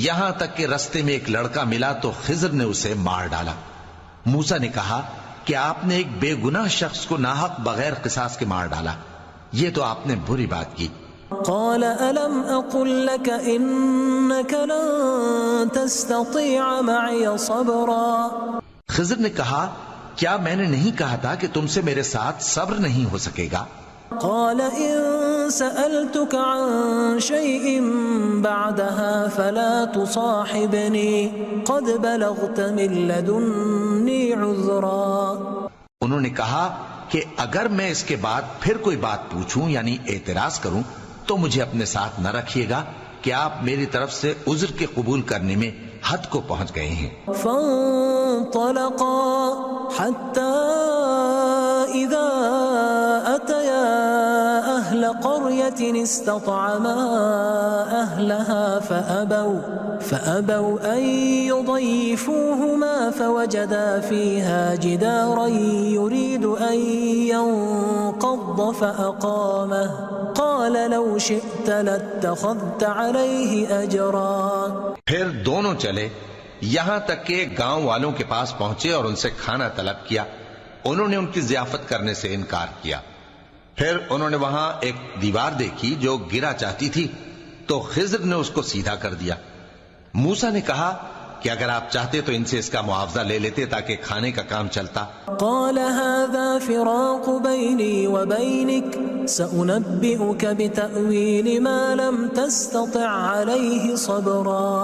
[SPEAKER 2] یہاں تک کہ رستے میں ایک لڑکا ملا تو خضر نے اسے مار ڈالا. موسیٰ نے کہا کہ آپ نے ایک بے گناہ شخص کو ناحق بغیر قصاص کے مار ڈالا، یہ تو آپ نے بری بات کی.
[SPEAKER 1] قال ألم أقل لك إنك لن تستطيع معي صبرا.
[SPEAKER 2] خضر نے کہا کیا میں نے نہیں کہا تھا کہ تم سے میرے ساتھ صبر نہیں ہو سکے گا؟
[SPEAKER 1] قال إن سألتك عن شيء بعدها فلا تصاحبني قد بلغت من لدني عذرا.
[SPEAKER 2] انہوں نے کہا کہ اگر میں اس کے بعد پھر کوئی بات پوچھوں یعنی اعتراض کروں تو مجھے اپنے ساتھ نہ رکھیے گا کہ آپ میری طرف سے عذر کے قبول کرنے میں حد کو پہنچ گئے ہیں.
[SPEAKER 1] فانطلقا حتى إذا أتيا أهل قرية استطعما أهلها فأبوا أن يضيفوهما فوجدا فيها جدارا يريد أن ينقض فأقامه قال لو شئت لاتخذت عليه أجرا.
[SPEAKER 2] پھر دونوں چلے یہاں تک کہ گاؤں والوں کے پاس پہنچے اور ان سے کھانا طلب کیا. انہوں نے ان کی ضیافت کرنے سے انکار کیا. پھر انہوں نے وہاں ایک دیوار دیکھی جو گرا چاہتی تھی تو خضر نے اس کو سیدھا کر دیا. موسیٰ نے کہا کہ اگر آپ چاہتے تو ان سے اس کا معاوضہ لے لیتے تاکہ کھانے کا کام چلتا.
[SPEAKER 1] قال هذا فراق بيني وبينك سأنبئك بتأويل ما لم تستطع عليه صبرا.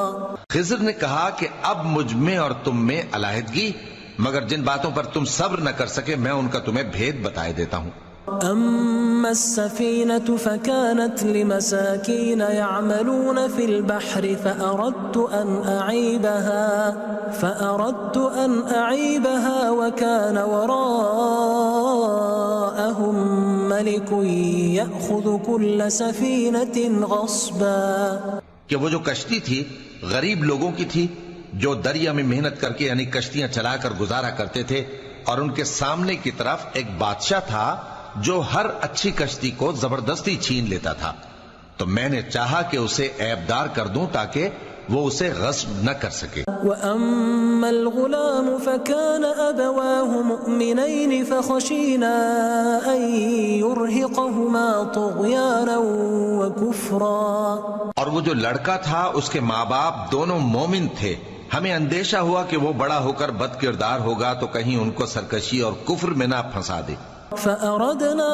[SPEAKER 2] خضر نے کہا کہ اب مجھ میں اور تم میں علیحدگی، مگر جن باتوں پر تم صبر نہ کر سکے میں ان کا تمہیں بھید بتائے دیتا ہوں.
[SPEAKER 1] أما السفينة فكانت لمساكين يعملون في البحر فأردت أن أعيبها وكان وراءهم ملك يأخذ كل سفينة غصبا.
[SPEAKER 2] کہ وہ جو کشتی تھی غریب لوگوں کی تھی جو دریا میں محنت کر کے یعنی کشتیاں چلا کر گزارا کرتے تھے، اور ان کے سامنے کی طرف ایک بادشاہ تھا جو ہر اچھی کشتی کو زبردستی چھین لیتا تھا. تو میں نے چاہا کہ اسے عیبدار کر دوں تاکہ وہ اسے غصب نہ کر سکے.
[SPEAKER 1] وَأَمَّا الْغُلَامُ فَكَانَ أَبَوَاهُ مُؤْمِنَيْنِ فَخَشِينَا أَن يُرْهِقَهُمَا طُغْيَانًا وَكُفْرًا.
[SPEAKER 2] اور وہ جو لڑکا تھا اس کے ماں باپ دونوں مومن تھے، ہمیں اندیشہ ہوا کہ وہ بڑا ہو کر بد کردار ہوگا تو کہیں ان کو سرکشی اور کفر میں نہ پھنسا دے.
[SPEAKER 1] فأردنا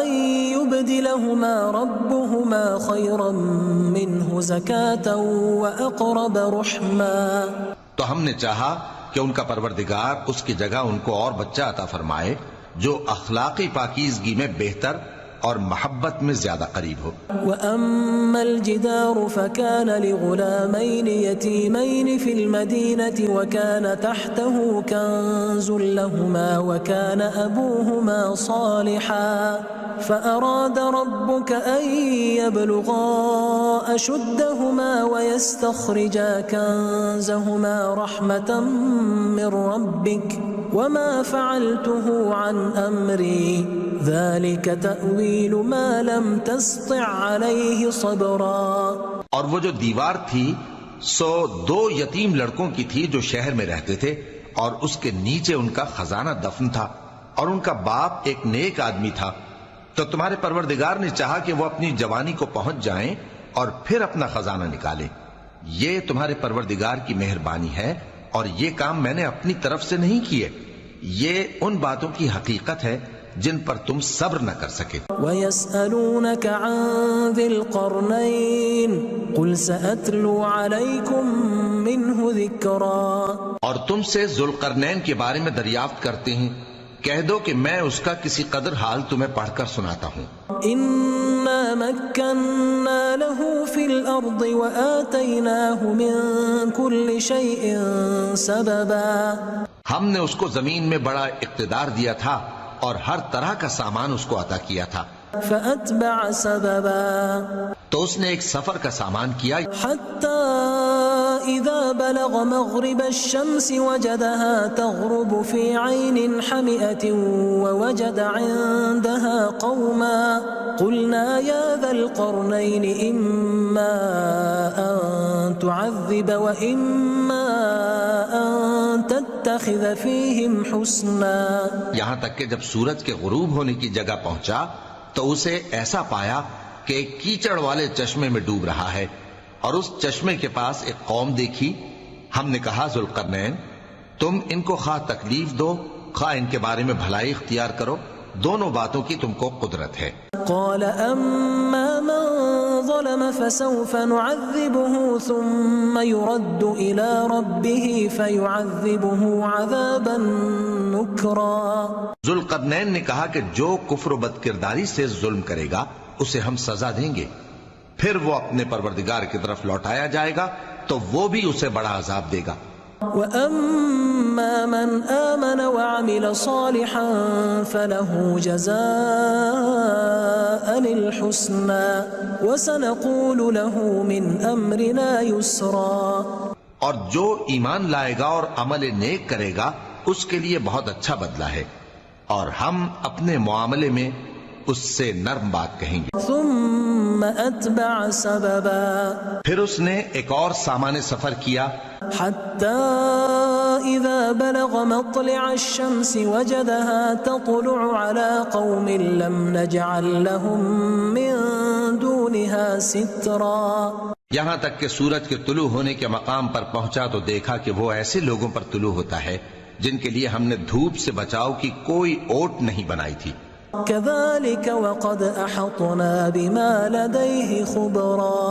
[SPEAKER 1] أن يبدلهما ربهما خيرا منه زكاة وأقرب رحما.
[SPEAKER 2] تو ہم نے چاہا کہ ان کا پروردگار اس کی جگہ ان کو اور بچہ عطا فرمائے جو اخلاقی پاکیزگی میں بہتر اور محبت میں زیادہ قریب ہو.
[SPEAKER 1] وَأَمَّا الْجِدَارُ فَكَانَ لِغُلَامَيْنِ يَتِيمَيْنِ فِي الْمَدِينَةِ وَكَانَ تَحْتَهُ كَنْزٌ لَهُمَا وَكَانَ أَبُوهُمَا صَالِحًا فَأَرَادَ رَبُّكَ أَنْ يَبْلُغَا أَشُدَّهُمَا وَيَسْتَخْرِجَا كَنْزَهُمَا رَحْمَةً مِّن رَبِّكَ وَمَا فَعَلْتُهُ عَنْ أَمْرِي ذَلِكَ تَأْوِيلُ مَا لَمْ تَسْطِعْ عَلَيْهِ صَبْرًا.
[SPEAKER 2] اور وہ جو دیوار تھی سو دو یتیم لڑکوں کی تھی جو شہر میں رہتے تھے، اور اس کے نیچے ان کا خزانہ دفن تھا، اور ان کا باپ ایک نیک آدمی تھا. تو تمہارے پروردگار نے چاہا کہ وہ اپنی جوانی کو پہنچ جائیں اور پھر اپنا خزانہ نکالیں. یہ تمہارے پروردگار کی مہربانی ہے اور یہ کام میں نے اپنی طرف سے نہیں کیے. یہ ان باتوں کی حقیقت ہے جن پر تم صبر نہ کر سکے.
[SPEAKER 1] وَيَسْأَلُونَكَ عَنْ ذِي الْقَرْنَيْنِ قُلْ سَأَتْلُو عَلَيْكُمْ مِنْهُ ذِكْرًا.
[SPEAKER 2] اور تم سے ذوالقرنین کے بارے میں دریافت کرتے ہیں، کہہ دو کہ میں اس کا کسی قدر حال تمہیں پڑھ کر سناتا ہوں.
[SPEAKER 1] إِنَّا مَكَّنَّا لَهُ فِي الْأَرْضِ وَآتَيْنَاهُ مِنْ كُلِّ شَيْءٍ سَبَبًا.
[SPEAKER 2] ہم نے اس کو زمین میں بڑا اقتدار دیا تھا اور ہر طرح کا سامان اس کو عطا کیا تھا.
[SPEAKER 1] فأتبع سببا
[SPEAKER 2] تو اس نے ایک سفر کا سامان کیا
[SPEAKER 1] حتى إذا بلغ مغرب الشمس وجدها تغرب في عين حمئة ووجد عندها قوما قلنا يا ذا القرنين إما أن تعذب وإما أن تتخذ فيهم حسنا.
[SPEAKER 2] یہاں تک کہ جب سورج کے غروب ہونے کی جگہ پہنچا تو اسے ایسا پایا کہ ایک کیچڑ والے چشمے میں ڈوب رہا ہے اور اس چشمے کے پاس ایک قوم دیکھی. ہم نے کہا ذوالقرنین تم ان کو خواہ تکلیف دو خواہ ان کے بارے میں بھلائی اختیار کرو، دونوں باتوں کی تم کو قدرت ہے.
[SPEAKER 1] قال أما من ظلم فسوف نعذبه ثم يرد إلى ربه فيعذبه عذابا نكرا.
[SPEAKER 2] ذوالقرنین نے کہا کہ جو کفر و بد کرداری سے ظلم کرے گا اسے ہم سزا دیں گے، پھر وہ اپنے پروردگار کی طرف لوٹایا جائے گا تو وہ بھی اسے بڑا عذاب دے گا.
[SPEAKER 1] وَأَمَّا مَنْ آمَنَ وَعَمِلَ صَالِحًا فَلَهُ جَزَاءً الْحُسْنَى وَسَنَقُولُ لَهُ مِنْ أَمْرِنَا يُسْرًا.
[SPEAKER 2] اور جو ایمان لائے گا اور عمل نیک کرے گا اس کے لیے بہت اچھا بدلہ ہے، اور ہم اپنے معاملے میں اس سے نرم بات کہیں گے.
[SPEAKER 1] ثم أتبع سببا
[SPEAKER 2] پھر اس نے ایک اور سامان سفر کیا
[SPEAKER 1] حتى إذا بلغ مطلع الشمس وجدها تطلع على قوم لم نجعل لهم من دونها سترا.
[SPEAKER 2] یہاں تک کہ سورج کے طلوع ہونے کے مقام پر پہنچا تو دیکھا کہ وہ ایسے لوگوں پر طلوع ہوتا ہے جن کے لیے ہم نے دھوپ سے بچاؤ کی کوئی اوٹ نہیں بنائی تھی.
[SPEAKER 1] كذلك وقد أحطنا بما لديه خبرا.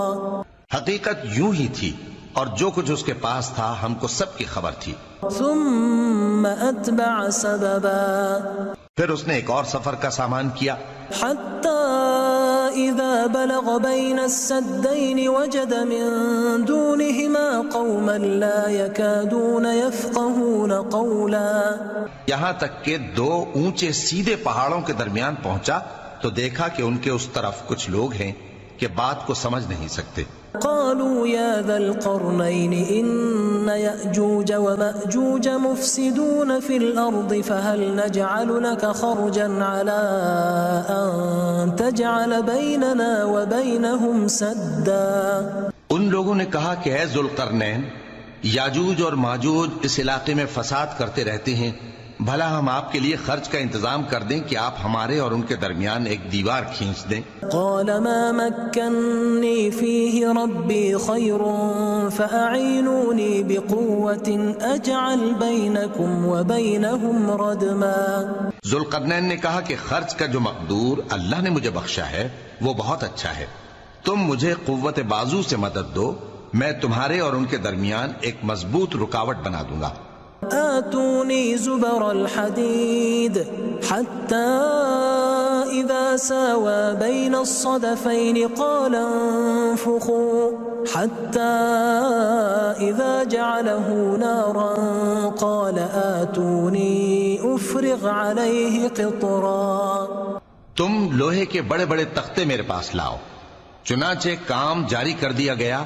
[SPEAKER 2] حقیقت یوں ہی تھی اور جو کچھ اس کے پاس تھا ہم کو سب کی خبر تھی.
[SPEAKER 1] ثم أتبع سببا
[SPEAKER 2] پھر اس نے ایک اور سفر کا سامان کیا
[SPEAKER 1] حتى إذا بلغ بين السدين وجد من دونهما قوما لا يكادون يفقهون قولا.
[SPEAKER 2] یہاں تک کہ دو اونچے سیدھے پہاڑوں کے درمیان پہنچا تو دیکھا کہ ان کے اس طرف کچھ لوگ ہیں کہ بات کو سمجھ نہیں سکتے.
[SPEAKER 1] قالوا يا ذا القرنين إن يأجوج ومأجوج مفسدون في الأرض فهل نجعل لك خرجا على أن تجعل بيننا وبينهم سدا.
[SPEAKER 2] ان لوگوں نے کہا کہ اے ذوالقرنین یاجوج اور ماجوج اس علاقے میں فساد کرتے رہتے ہیں، بھلا ہم آپ کے لیے خرچ کا انتظام کر دیں کہ آپ ہمارے اور ان کے درمیان ایک دیوار کھینچ دیں.
[SPEAKER 1] قال ما مكنني فيه ربي خير فأعينوني بقوة أجعل بينكم وبينهم ردما.
[SPEAKER 2] ذوالقرنین نے کہا کہ خرچ کا جو مقدور اللہ نے مجھے بخشا ہے وہ بہت اچھا ہے، تم مجھے قوت بازو سے مدد دو، میں تمہارے اور ان کے درمیان ایک مضبوط رکاوٹ بنا دوں گا.
[SPEAKER 1] آتوني زبر الحديد حتى إذا ساوى بين الصدفين قال انفخوا حتى إذا جعله نارا قال آتوني أفرغ عليه قطرا.
[SPEAKER 2] تم لوہے کے بڑے بڑے تختے میرے پاس لاؤ. چنانچہ کام جاری کر دیا گیا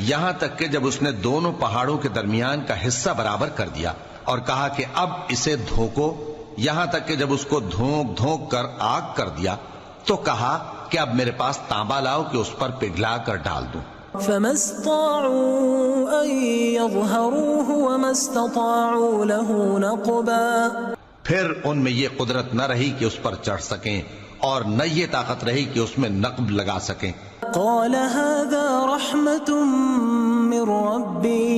[SPEAKER 2] یہاں تک کہ جب اس نے دونوں پہاڑوں کے درمیان کا حصہ برابر کر دیا اور کہا کہ اب اسے دھوکو، یہاں تک کہ جب اس کو دھونک دھونک کر آگ کر دیا تو کہا کہ اب میرے پاس تانبا لاؤ کہ اس پر پگھلا کر ڈال دوں.
[SPEAKER 1] فما استطاعوا أن يظهروه وما استطاعوا له نقبا.
[SPEAKER 2] پھر ان میں یہ قدرت نہ رہی کہ اس پر چڑھ سکیں اور نہ یہ طاقت رہی کہ اس میں نقب لگا سکیں.
[SPEAKER 1] قال هذا رحمة من ربي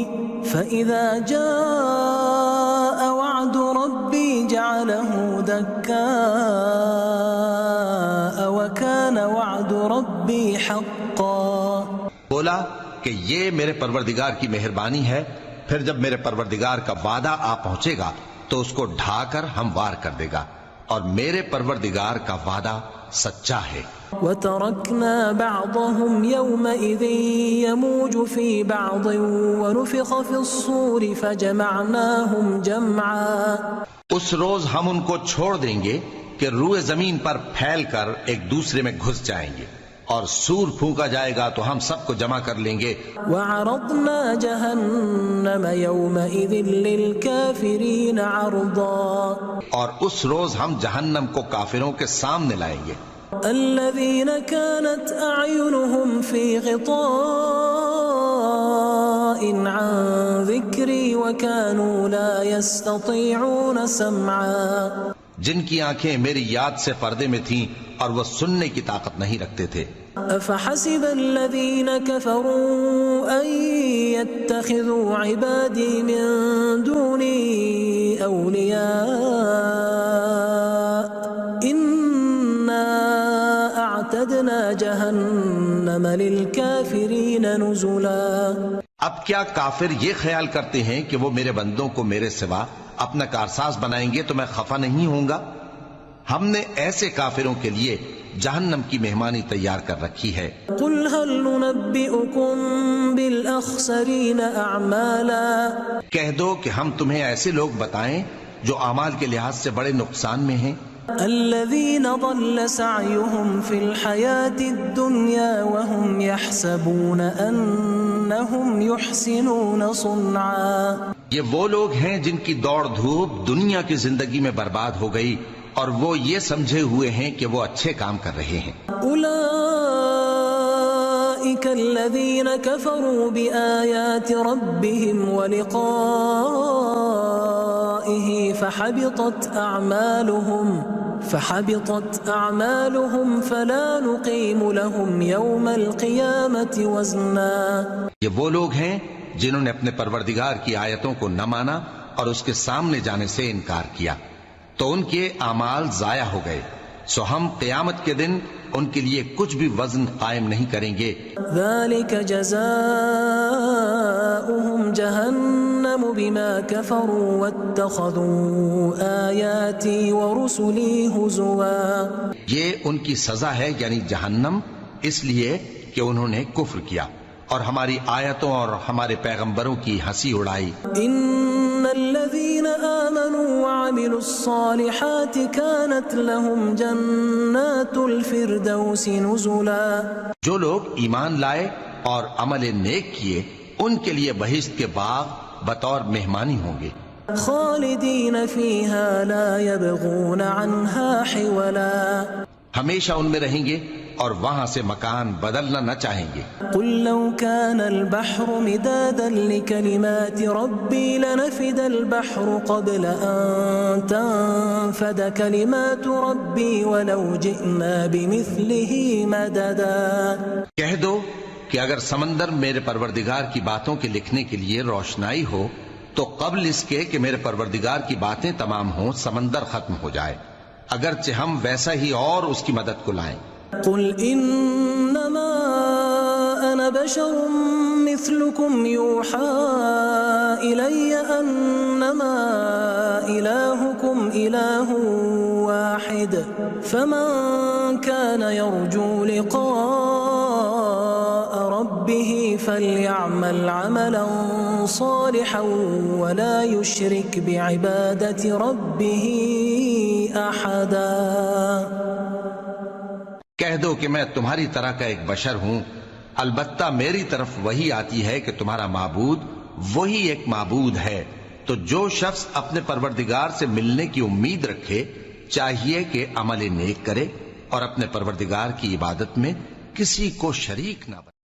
[SPEAKER 1] فإذا جاء وعد ربي جعله دكاء وكان وعد ربي حقا.
[SPEAKER 2] بولا کہ یہ میرے پروردگار کی مہربانی ہے، پھر جب میرے پروردگار کا وعدہ آ پہنچے گا تو اس کو ڈھا کر ہموار کر دے گا، اور میرے پروردگار کا وعدہ سچا ہے.
[SPEAKER 1] وَتَرَكْنَا بَعْضَهُمْ يَوْمَئِذٍ يَمُوجُ فِي بَعْضٍ وَنُفِخَ فِي الصُّورِ فَجَمَعْنَاهُمْ جَمْعًا.
[SPEAKER 2] اس روز ہم ان کو چھوڑ دیں گے کہ روئے زمین پر پھیل کر ایک دوسرے میں گھس جائیں گے، اور سور پھونکا جائے گا تو ہم سب کو جمع کر لیں گے۔
[SPEAKER 1] وعرضنا جہنم یومئذ للکافرین عرضا،
[SPEAKER 2] اور اس روز ہم جہنم کو کافروں کے سامنے لائیں گے۔
[SPEAKER 1] الذین كانت اعینهم فی غطاء عن ذکری وكانوا لا يستطيعون سمعا،
[SPEAKER 2] جن کی آنکھیں میری یاد سے پردے میں تھیں اور وہ سننے کی طاقت نہیں رکھتے تھے۔
[SPEAKER 1] افحسب الذین كفروا ان يتخذوا عبادی من دونی اولیاء انا اعتدنا جہنم للکافرین نزلا۔
[SPEAKER 2] اب کیا کافر یہ خیال کرتے ہیں کہ وہ میرے بندوں کو میرے سوا اپنا کارساز بنائیں گے تو میں خفا نہیں ہوں گا؟ ہم نے ایسے کافروں کے لیے جہنم کی مہمانی تیار کر رکھی ہے۔
[SPEAKER 1] قل هل ننبئكم بالاخسرین اعمالا،
[SPEAKER 2] کہہ دو کہ ہم تمہیں ایسے لوگ بتائیں جو اعمال کے لحاظ سے بڑے نقصان میں ہیں۔
[SPEAKER 1] الذین ضل سعیهم فی الحیاة الدنیا وهم يحسبون انہم یحسنون صنعا،
[SPEAKER 2] یہ وہ لوگ ہیں جن کی دوڑ دھوپ دنیا کی زندگی میں برباد ہو گئی اور وہ یہ سمجھے ہوئے ہیں کہ وہ اچھے کام کر رہے ہیں۔
[SPEAKER 1] اولئک الذین کفروا بآیات ربهم ولقائه فحبطت اعمالهم فلا نقیم لهم یوم القیامة وزنا،
[SPEAKER 2] یہ وہ لوگ ہیں جنہوں نے اپنے پروردگار کی آیتوں کو نہ مانا اور اس کے سامنے جانے سے انکار کیا تو ان کے اعمال ضائع ہو گئے، سو ہم قیامت کے دن ان کے لیے کچھ بھی وزن قائم نہیں کریں گے۔
[SPEAKER 1] ذلك جزاؤهم جہنم بما كفروا واتخذوا آیاتی ورسلی ہزوا،
[SPEAKER 2] یہ ان کی سزا ہے یعنی جہنم، اس لیے کہ انہوں نے کفر کیا اور ہماری آیتوں اور ہمارے پیغمبروں کی ہنسی اڑائی۔
[SPEAKER 1] ان الذین آمنوا وعملوا الصالحات كانت لهم جنات الفردوس نزلا،
[SPEAKER 2] جو لوگ ایمان لائے اور عمل نیک کیے ان کے لیے بہشت کے باغ بطور مہمانی ہوں گے،
[SPEAKER 1] خالدین فیہا لا یبغون عنہا حولا،
[SPEAKER 2] ہمیشہ ان میں رہیں گے اور وہاں سے مکان بدلنا نہ چاہیں گے۔
[SPEAKER 1] قل لو كان البحر مدادا لكلمات ربي لنفد البحر قبل أن تنفد كلمات ربي ولو جئنا بمثله مددا،
[SPEAKER 2] کہہ دو کہ اگر سمندر میرے پروردگار کی باتوں کے لکھنے کے لیے روشنائی ہو تو قبل اس کے کہ میرے پروردگار کی باتیں تمام ہوں سمندر ختم ہو جائے، اگرچہ ہم ویسا ہی اور اس کی مدد کو لائیں۔
[SPEAKER 1] قل انما انا بشر مثلكم يوحى الي انما الهكم اله واحد فمن كان يرجو لقاء ربه فليعمل عملا صالحا ولا يشرك بعبادة ربه احدا۔
[SPEAKER 2] کہہ دو کہ میں تمہاری طرح کا ایک بشر ہوں، البتہ میری طرف وہی آتی ہے کہ تمہارا معبود وہی ایک معبود ہے، تو جو شخص اپنے پروردگار سے ملنے کی امید رکھے چاہیے کہ عمل نیک کرے اور اپنے پروردگار کی عبادت میں کسی کو شریک نہ بنائے۔